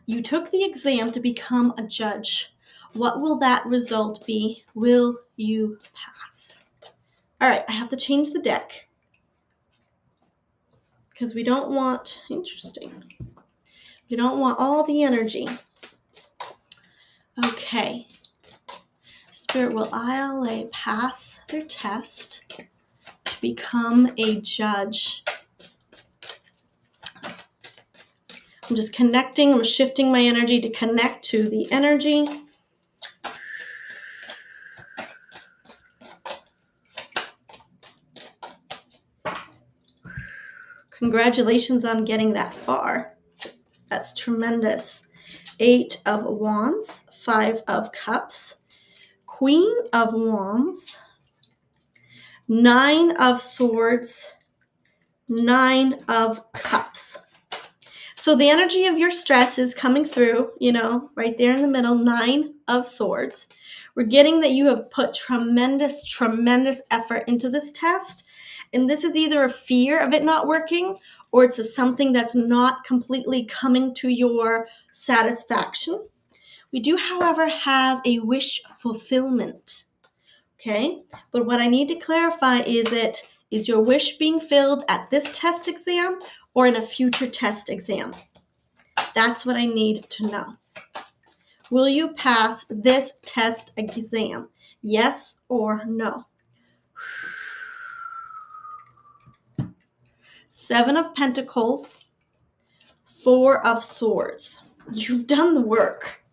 You took the exam to become a judge. What will that result be? Will you pass? All right, I have to change the deck because we don't want, we don't want all the energy. Okay. Spirit, will ILA pass their test to become a judge? I'm just connecting. I'm shifting my energy to connect to the energy. Congratulations on getting that far. That's tremendous. 8 of Wands, 5 of Cups, Queen of Wands, 9 of Swords, 9 of Cups. So the energy of your stress is coming through, right there in the middle, 9 of Swords. We're getting that you have put tremendous, tremendous effort into this test. And this is either a fear of it not working or it's something that's not completely coming to your satisfaction. We do, however, have a wish fulfillment. Okay? But what I need to clarify is your wish being filled at this test exam or in a future test exam? That's what I need to know. Will you pass this test exam? Yes or no? 7 of Pentacles, 4 of Swords. You've done the work.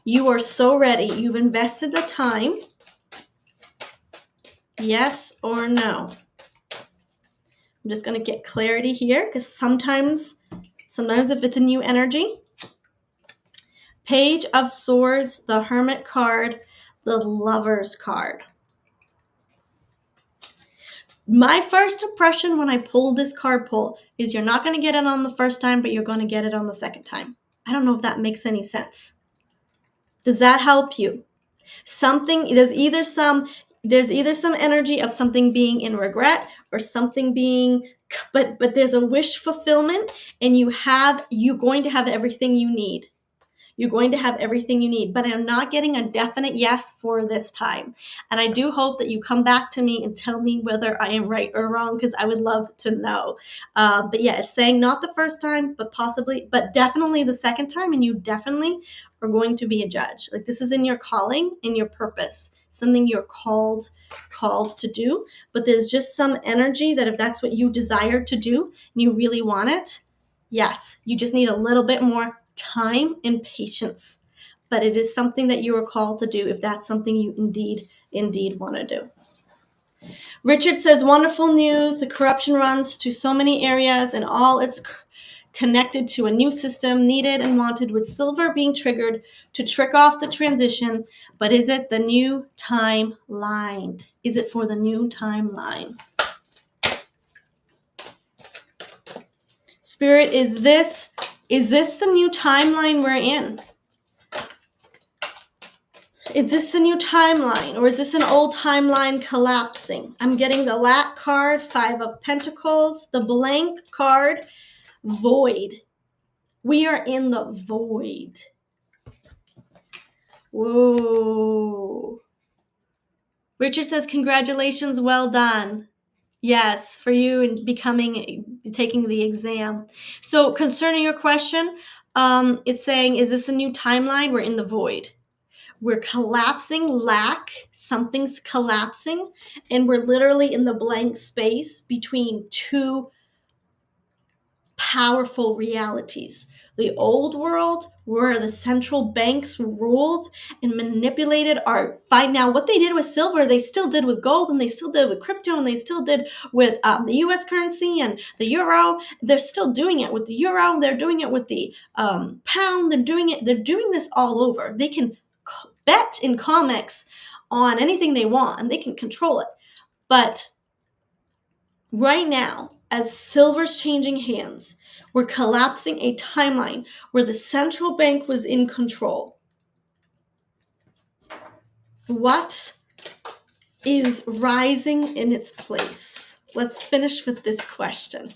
You are so ready. You've invested the time. Yes or no? I'm just going to get clarity here because sometimes if it's a new energy. Page of Swords, the Hermit card, the Lover's card. My first impression when I pulled this card pull is you're not going to get it on the first time, but you're going to get it on the second time. I don't know if that makes any sense. Does that help you? There's either some energy of something being in regret or something being, but there's a wish fulfillment and you're going to have everything you need. You're going to have everything you need, but I'm not getting a definite yes for this time. And I do hope that you come back to me and tell me whether I am right or wrong, because I would love to know. But yeah, it's saying not the first time, but definitely the second time. And you definitely are going to be a judge. Like this is in your calling, in your purpose, something you're called to do. But there's just some energy that if that's what you desire to do and you really want it, yes, you just need a little bit more time and patience, but it is something that you are called to do if that's something you indeed want to do. Richard says, wonderful news. The corruption runs to so many areas and all it's connected to a new system needed and wanted with silver being triggered to trick off the transition. But is it the new timeline? Is it for the new timeline? Spirit, is this Is this the new timeline we're in? Is this a new timeline, or is this an old timeline collapsing? I'm getting the Lack card, 5 of Pentacles, the blank card, void. We are in the void. Whoa. Richard says, congratulations, well done. Yes, for you and taking the exam. So concerning your question, it's saying, is this a new timeline? We're in the void. We're collapsing, lack, something's collapsing, and we're literally in the blank space between two powerful realities. The old world, where the central banks ruled and manipulated our fight. Now, what they did with silver, they still did with gold, and they still did with crypto, and they still did with the U.S. currency and the euro. They're still doing it with the euro. They're doing it with the pound. They're doing this all over. They can bet in comics on anything they want, and they can control it. But right now, as silver's changing hands, we're collapsing a timeline where the central bank was in control. What is rising in its place? Let's finish with this question.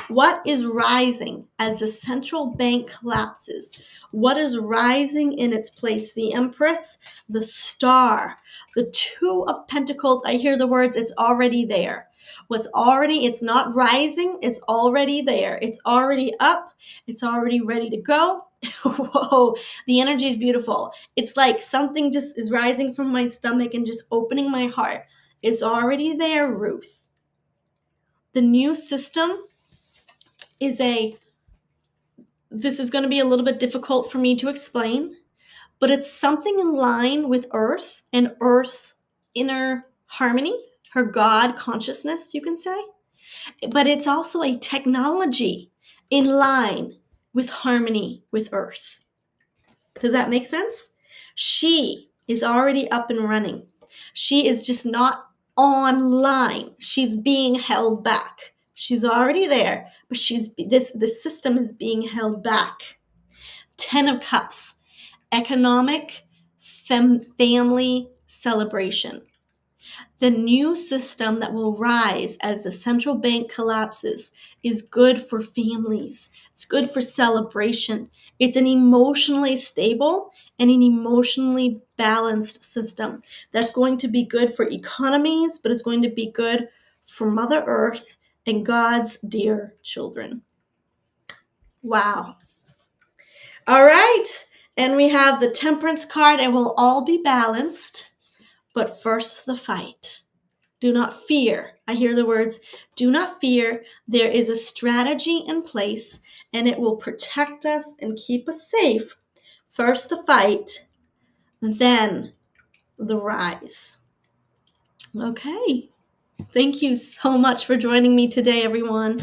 What is rising as the central bank collapses? What is rising in its place? The Empress, the Star, the 2 of Pentacles. I hear the words, it's already there. It's not rising, it's already there. It's already up, it's already ready to go. Whoa, the energy is beautiful. It's like something just is rising from my stomach and just opening my heart. It's already there, Ruth. The new system this is going to be a little bit difficult for me to explain, but it's something in line with Earth and Earth's inner harmony, her God consciousness, you can say. But it's also a technology in line with harmony with Earth. Does that make sense? She is already up and running. She is just not online. She's being held back. She's already there, but this system is being held back. 10 of Cups, economic family celebration. The new system that will rise as the central bank collapses is good for families. It's good for celebration. It's an emotionally stable and an emotionally balanced system that's going to be good for economies, but it's going to be good for Mother Earth and God's dear children. Wow. All right. And we have the Temperance card. It will all be balanced, but first the fight. Do not fear. I hear the words, do not fear. There is a strategy in place, and it will protect us and keep us safe. First the fight, then the rise. Okay. Thank you so much for joining me today, everyone.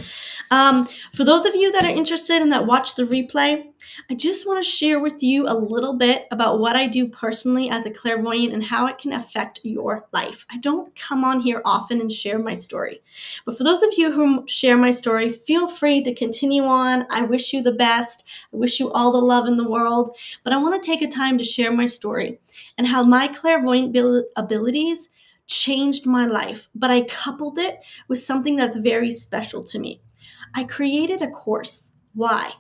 For those of you that are interested and that watch the replay, I just want to share with you a little bit about what I do personally as a clairvoyant and how it can affect your life. I don't come on here often and share my story. But for those of you who share my story, feel free to continue on. I wish you the best. I wish you all the love in the world. But I want to take a time to share my story and how my clairvoyant abilities changed my life, but I coupled it with something that's very special to me. I created a course. Why?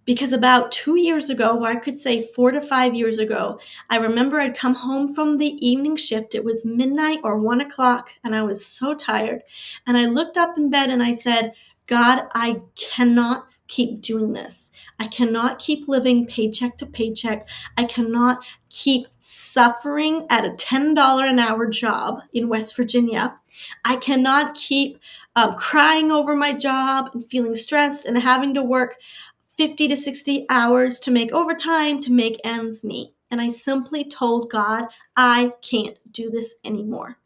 Because about 2 years ago, or I could say 4 to 5 years ago, I remember I'd come home from the evening shift. It was midnight or 1 o'clock, and I was so tired. And I looked up in bed and I said, God, I cannot keep doing this. I cannot keep living paycheck to paycheck. I cannot keep suffering at a $10 an hour job in West Virginia. I cannot keep crying over my job and feeling stressed and having to work 50 to 60 hours to make overtime to make ends meet. And I simply told God, I can't do this anymore.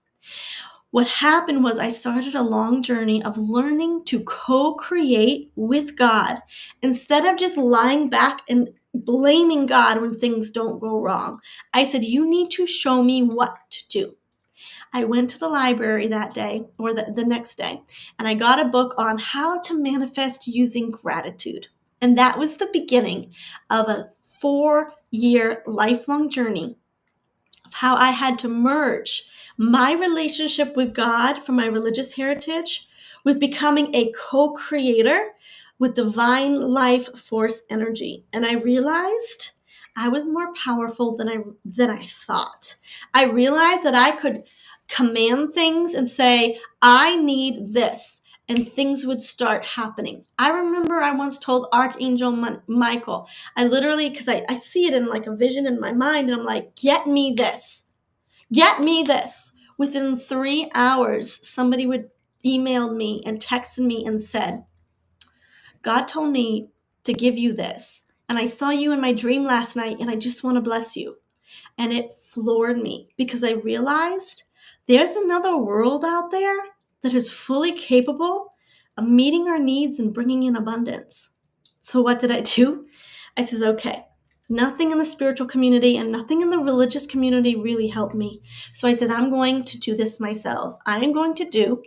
What happened was I started a long journey of learning to co-create with God instead of just lying back and blaming God when things don't go wrong. I said, you need to show me what to do. I went to the library that day or the next day, and I got a book on how to manifest using gratitude. And that was the beginning of a 4-year lifelong journey of how I had to merge my relationship with God from my religious heritage with becoming a co-creator with divine life force energy. And I realized I was more powerful than I thought. I realized that I could command things and say, I need this, and things would start happening. I remember I once told Archangel Michael, I literally, because I see it in like a vision in my mind, and I'm like, get me this. Get me this. Within 3 hours, somebody would email me and texted me and said, God told me to give you this. And I saw you in my dream last night, and I just want to bless you. And it floored me because I realized there's another world out there that is fully capable of meeting our needs and bringing in abundance. So what did I do? I says, okay, nothing in the spiritual community and nothing in the religious community really helped me. So I said, I'm going to do this myself. I am going to do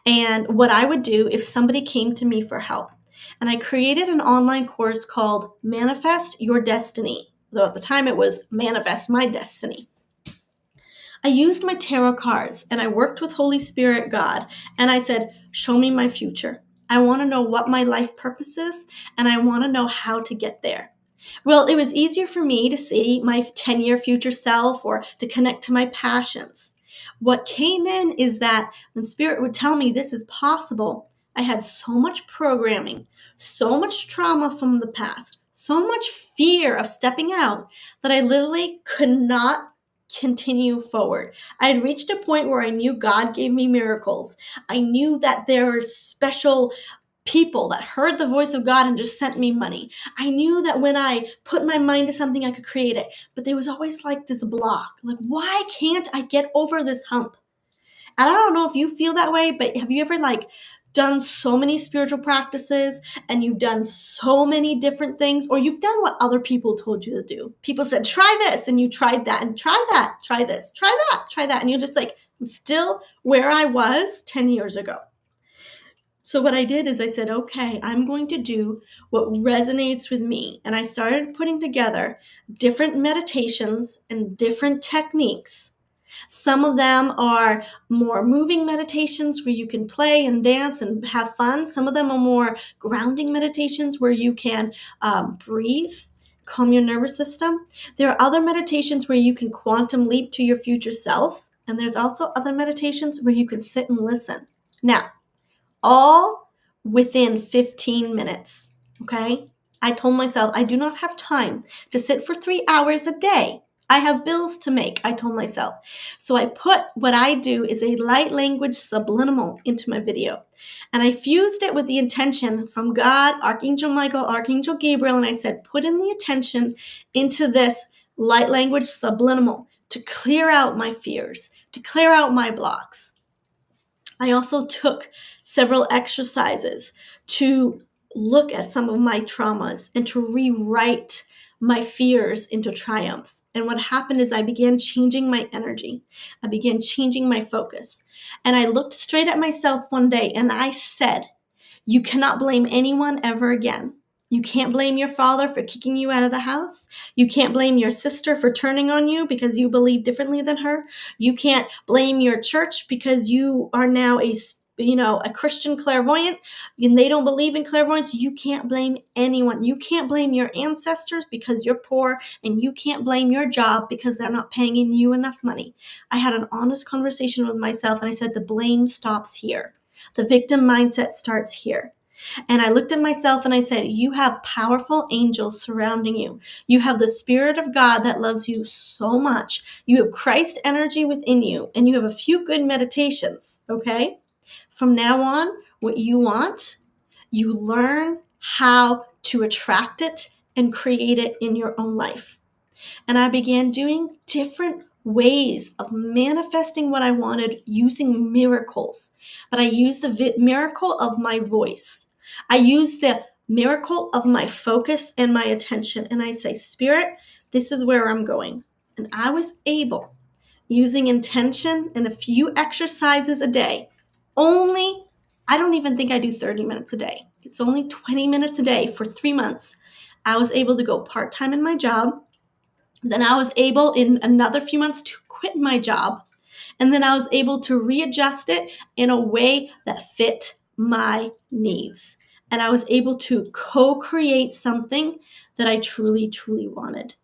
and what I would do if somebody came to me for help. And I created an online course called Manifest Your Destiny. Though at the time it was Manifest My Destiny. I used my tarot cards and I worked with Holy Spirit God and I said, show me my future. I want to know what my life purpose is and I want to know how to get there. Well, it was easier for me to see my 10-year future self or to connect to my passions. What came in is that when Spirit would tell me this is possible, I had so much programming, so much trauma from the past, so much fear of stepping out that I literally could not continue forward. I had reached a point where I knew God gave me miracles. I knew that there were special people that heard the voice of God and just sent me money. I knew that when I put my mind to something, I could create it. But there was always like this block. Like, why can't I get over this hump? And I don't know if you feel that way, but have you ever like done so many spiritual practices and you've done so many different things, or you've done what other people told you to do? People said, try this, and you tried that, and try that, try this, try that, try that. And you're just like, I'm still where I was 10 years ago. So what I did is I said, okay, I'm going to do what resonates with me. And I started putting together different meditations and different techniques. Some of them are more moving meditations where you can play and dance and have fun. Some of them are more grounding meditations where you can breathe, calm your nervous system. There are other meditations where you can quantum leap to your future self. And there's also other meditations where you can sit and listen. Now, all within 15 minutes, okay? I told myself I do not have time to sit for 3 hours a day. I have bills to make, I told myself. So I put what I do is a light language subliminal into my video. And I fused it with the intention from God, Archangel Michael, Archangel Gabriel, and I said, put in the attention into this light language subliminal to clear out my fears, to clear out my blocks. I also took several exercises to look at some of my traumas and to rewrite my fears into triumphs. And what happened is I began changing my energy. I began changing my focus. And I looked straight at myself one day and I said, you cannot blame anyone ever again. You can't blame your father for kicking you out of the house. You can't blame your sister for turning on you because you believe differently than her. You can't blame your church because you are now a Christian clairvoyant and they don't believe in clairvoyance. You can't blame anyone. You can't blame your ancestors because you're poor, and you can't blame your job because they're not paying you enough money. I had an honest conversation with myself and I said, the blame stops here. The victim mindset starts here. And I looked at myself and I said, you have powerful angels surrounding you. You have the Spirit of God that loves you so much. You have Christ energy within you, and you have a few good meditations, okay? From now on, what you want, you learn how to attract it and create it in your own life. And I began doing different ways of manifesting what I wanted using miracles. But I used the miracle of my voice. I used the miracle of my focus and my attention. And I say, Spirit, this is where I'm going. And I was able, using intention and a few exercises a day, only I don't even think I do 30 minutes a day. It's only 20 minutes a day for 3 months. I was able to go part-time in my job. Then I was able in another few months to quit my job. And then I was able to readjust it in a way that fit my needs. And I was able to co-create something that I truly, truly wanted.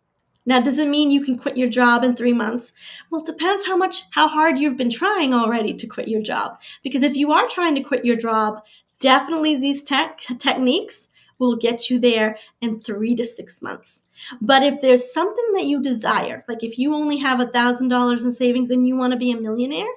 Now, does it mean you can quit your job in 3 months? Well, it depends how hard you've been trying already to quit your job. Because if you are trying to quit your job, definitely these techniques will get you there in 3 to 6 months. But if there's something that you desire, like if you only have $1,000 in savings and you want to be a millionaire,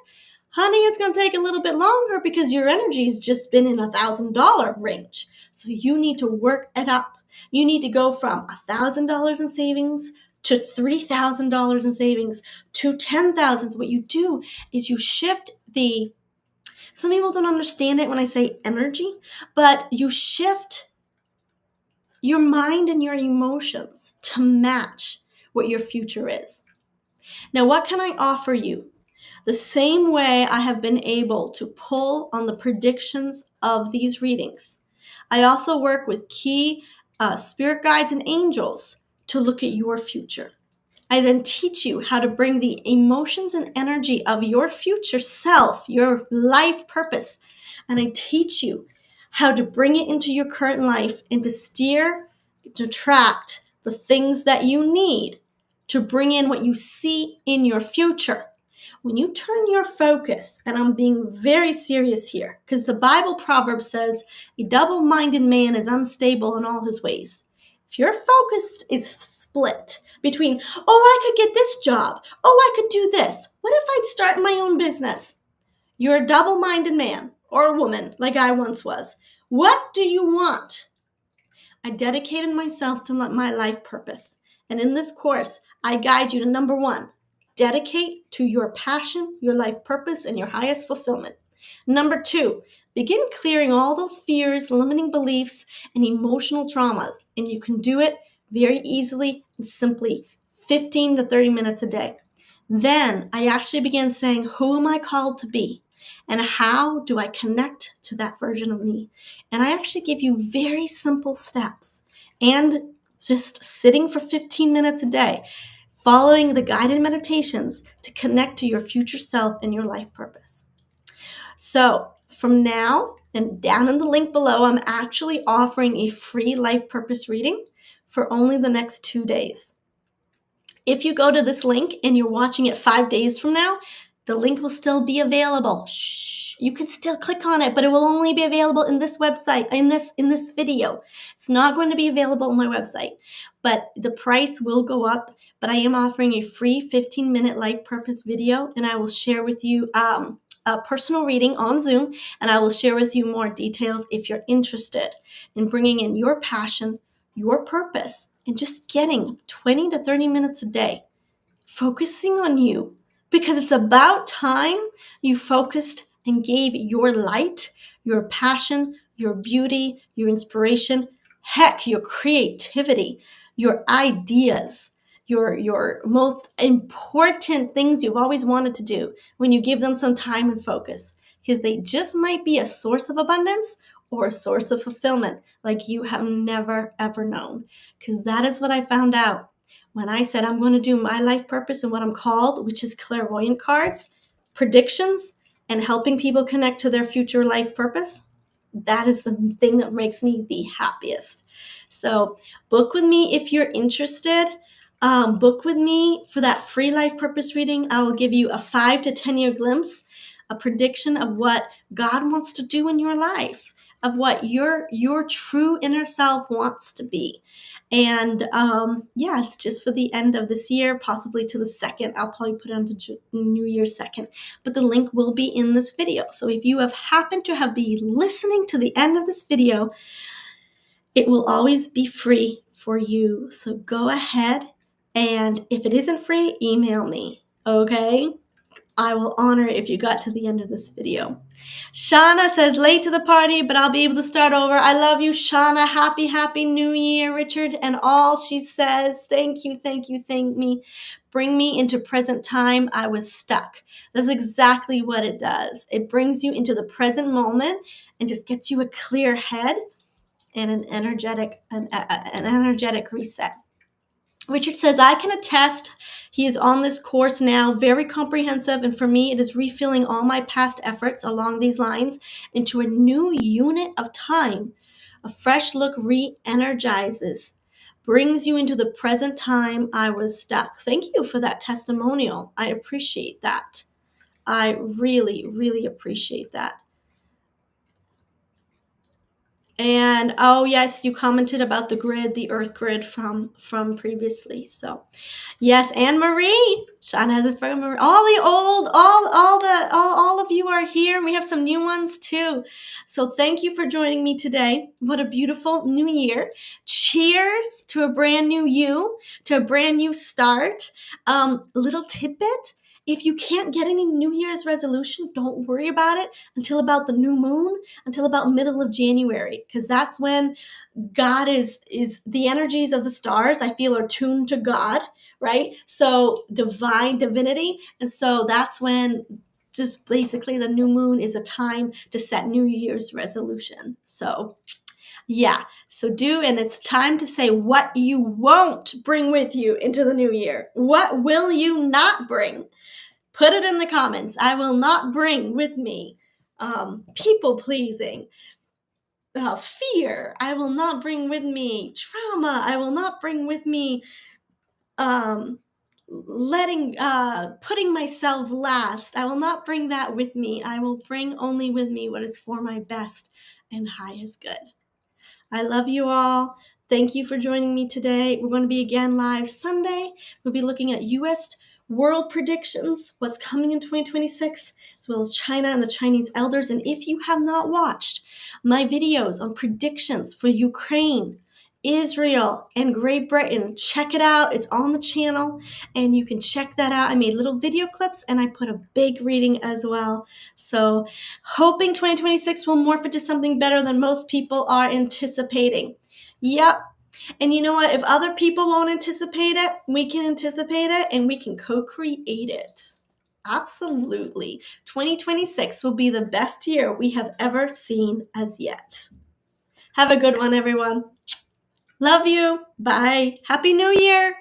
honey, it's going to take a little bit longer because your energy's just been in $1,000 range. So you need to work it up. You need to go from $1,000 in savings to $3,000 in savings to $10,000. So what you do is you shift some people don't understand it when I say energy, but you shift your mind and your emotions to match what your future is. Now, what can I offer you? The same way I have been able to pull on the predictions of these readings, I also work with key spirit guides and angels to look at your future. I then teach you how to bring the emotions and energy of your future self, your life purpose, and I teach you how to bring it into your current life and to steer, to attract the things that you need to bring in what you see in your future. When you turn your focus, and I'm being very serious here, because the Bible proverb says, a double-minded man is unstable in all his ways. If your focus is split between, oh, I could get this job, oh, I could do this, what if I'd start my own business? You're a double-minded man or a woman, like I once was. What do you want? I dedicated myself to my life purpose. And in this course, I guide you to number 1, dedicate to your passion, your life purpose, and your highest fulfillment. Number 2, begin clearing all those fears, limiting beliefs, and emotional traumas. And you can do it very easily and simply, 15 to 30 minutes a day. Then I actually began saying, who am I called to be? And how do I connect to that version of me? And I actually give you very simple steps. And just sitting for 15 minutes a day, following the guided meditations to connect to your future self and your life purpose. So from now and down in the link below, I'm actually offering a free life purpose reading for only the next 2 days. If you go to this link and you're watching it 5 days from now, the link will still be available. Shh, you can still click on it, but it will only be available in this website, in this video. It's not going to be available on my website, but the price will go up. But I am offering a free 15-minute life purpose video, and I will share with you a personal reading on Zoom, and I will share with you more details if you're interested in bringing in your passion, your purpose, and just getting 20 to 30 minutes a day, focusing on you, because it's about time you focused and gave your light, your passion, your beauty, your inspiration, heck, your creativity, your ideas, your most important things you've always wanted to do, when you give them some time and focus, because they just might be a source of abundance or a source of fulfillment like you have never, ever known. Because that is what I found out when I said I'm going to do my life purpose and what I'm called, which is clairvoyant cards, predictions, and helping people connect to their future life purpose. That is the thing that makes me the happiest. So book with me if you're interested. Book with me for that free life purpose reading. I will give you a 5 to 10 year glimpse, a prediction of what God wants to do in your life, of what your true inner self wants to be. And it's just for the end of this year, possibly to the 2nd. I'll probably put it onto New Year's 2nd. But the link will be in this video. So if you have happened to have been listening to the end of this video, it will always be free for you. So go ahead, and if it isn't free, email me, okay? I will honor if you got to the end of this video. Shauna says, late to the party, but I'll be able to start over. I love you, Shauna. Happy New Year, Richard. And all she says, thank you, thank me. Bring me into present time. I was stuck. That's exactly what it does. It brings you into the present moment and just gets you a clear head and an energetic reset. Richard says, I can attest he is on this course now, very comprehensive, and for me, it is refilling all my past efforts along these lines into a new unit of time. A fresh look re-energizes, brings you into the present time. I was stuck. Thank you for that testimonial. I appreciate that. I really, really appreciate that. And oh yes, you commented about the grid, the earth grid from previously. So yes, Anne Marie. Sean has a friend. Marie. All the old, all of you are here. We have some new ones too. So thank you for joining me today. What a beautiful new year. Cheers to a brand new you, to a brand new start. Little tidbit. If you can't get any New Year's resolution, don't worry about it until about the new moon, until about middle of January, because that's when God is the energies of the stars, I feel, are tuned to God, right? So divine divinity. And so that's when just basically the new moon is a time to set New Year's resolution. So yeah, so and it's time to say what you won't bring with you into the new year. What will you not bring? Put it in the comments. I will not bring with me people pleasing, fear. I will not bring with me trauma. I will not bring with me putting myself last. I will not bring that with me. I will bring only with me what is for my best and highest good. I love you all. Thank you for joining me today. We're going to be again live Sunday. We'll be looking at U.S. world predictions, what's coming in 2026, as well as China and the Chinese elders. And if you have not watched my videos on predictions for Ukraine, Israel, and Great Britain, check it out. It's on the channel, and you can check that out. I made little video clips, and I put a big reading as well. So hoping 2026 will morph into something better than most people are anticipating. Yep. And you know what? If other people won't anticipate it, we can anticipate it, and we can co-create it. Absolutely. 2026 will be the best year we have ever seen as yet. Have a good one, everyone. Love you. Bye. Happy New Year.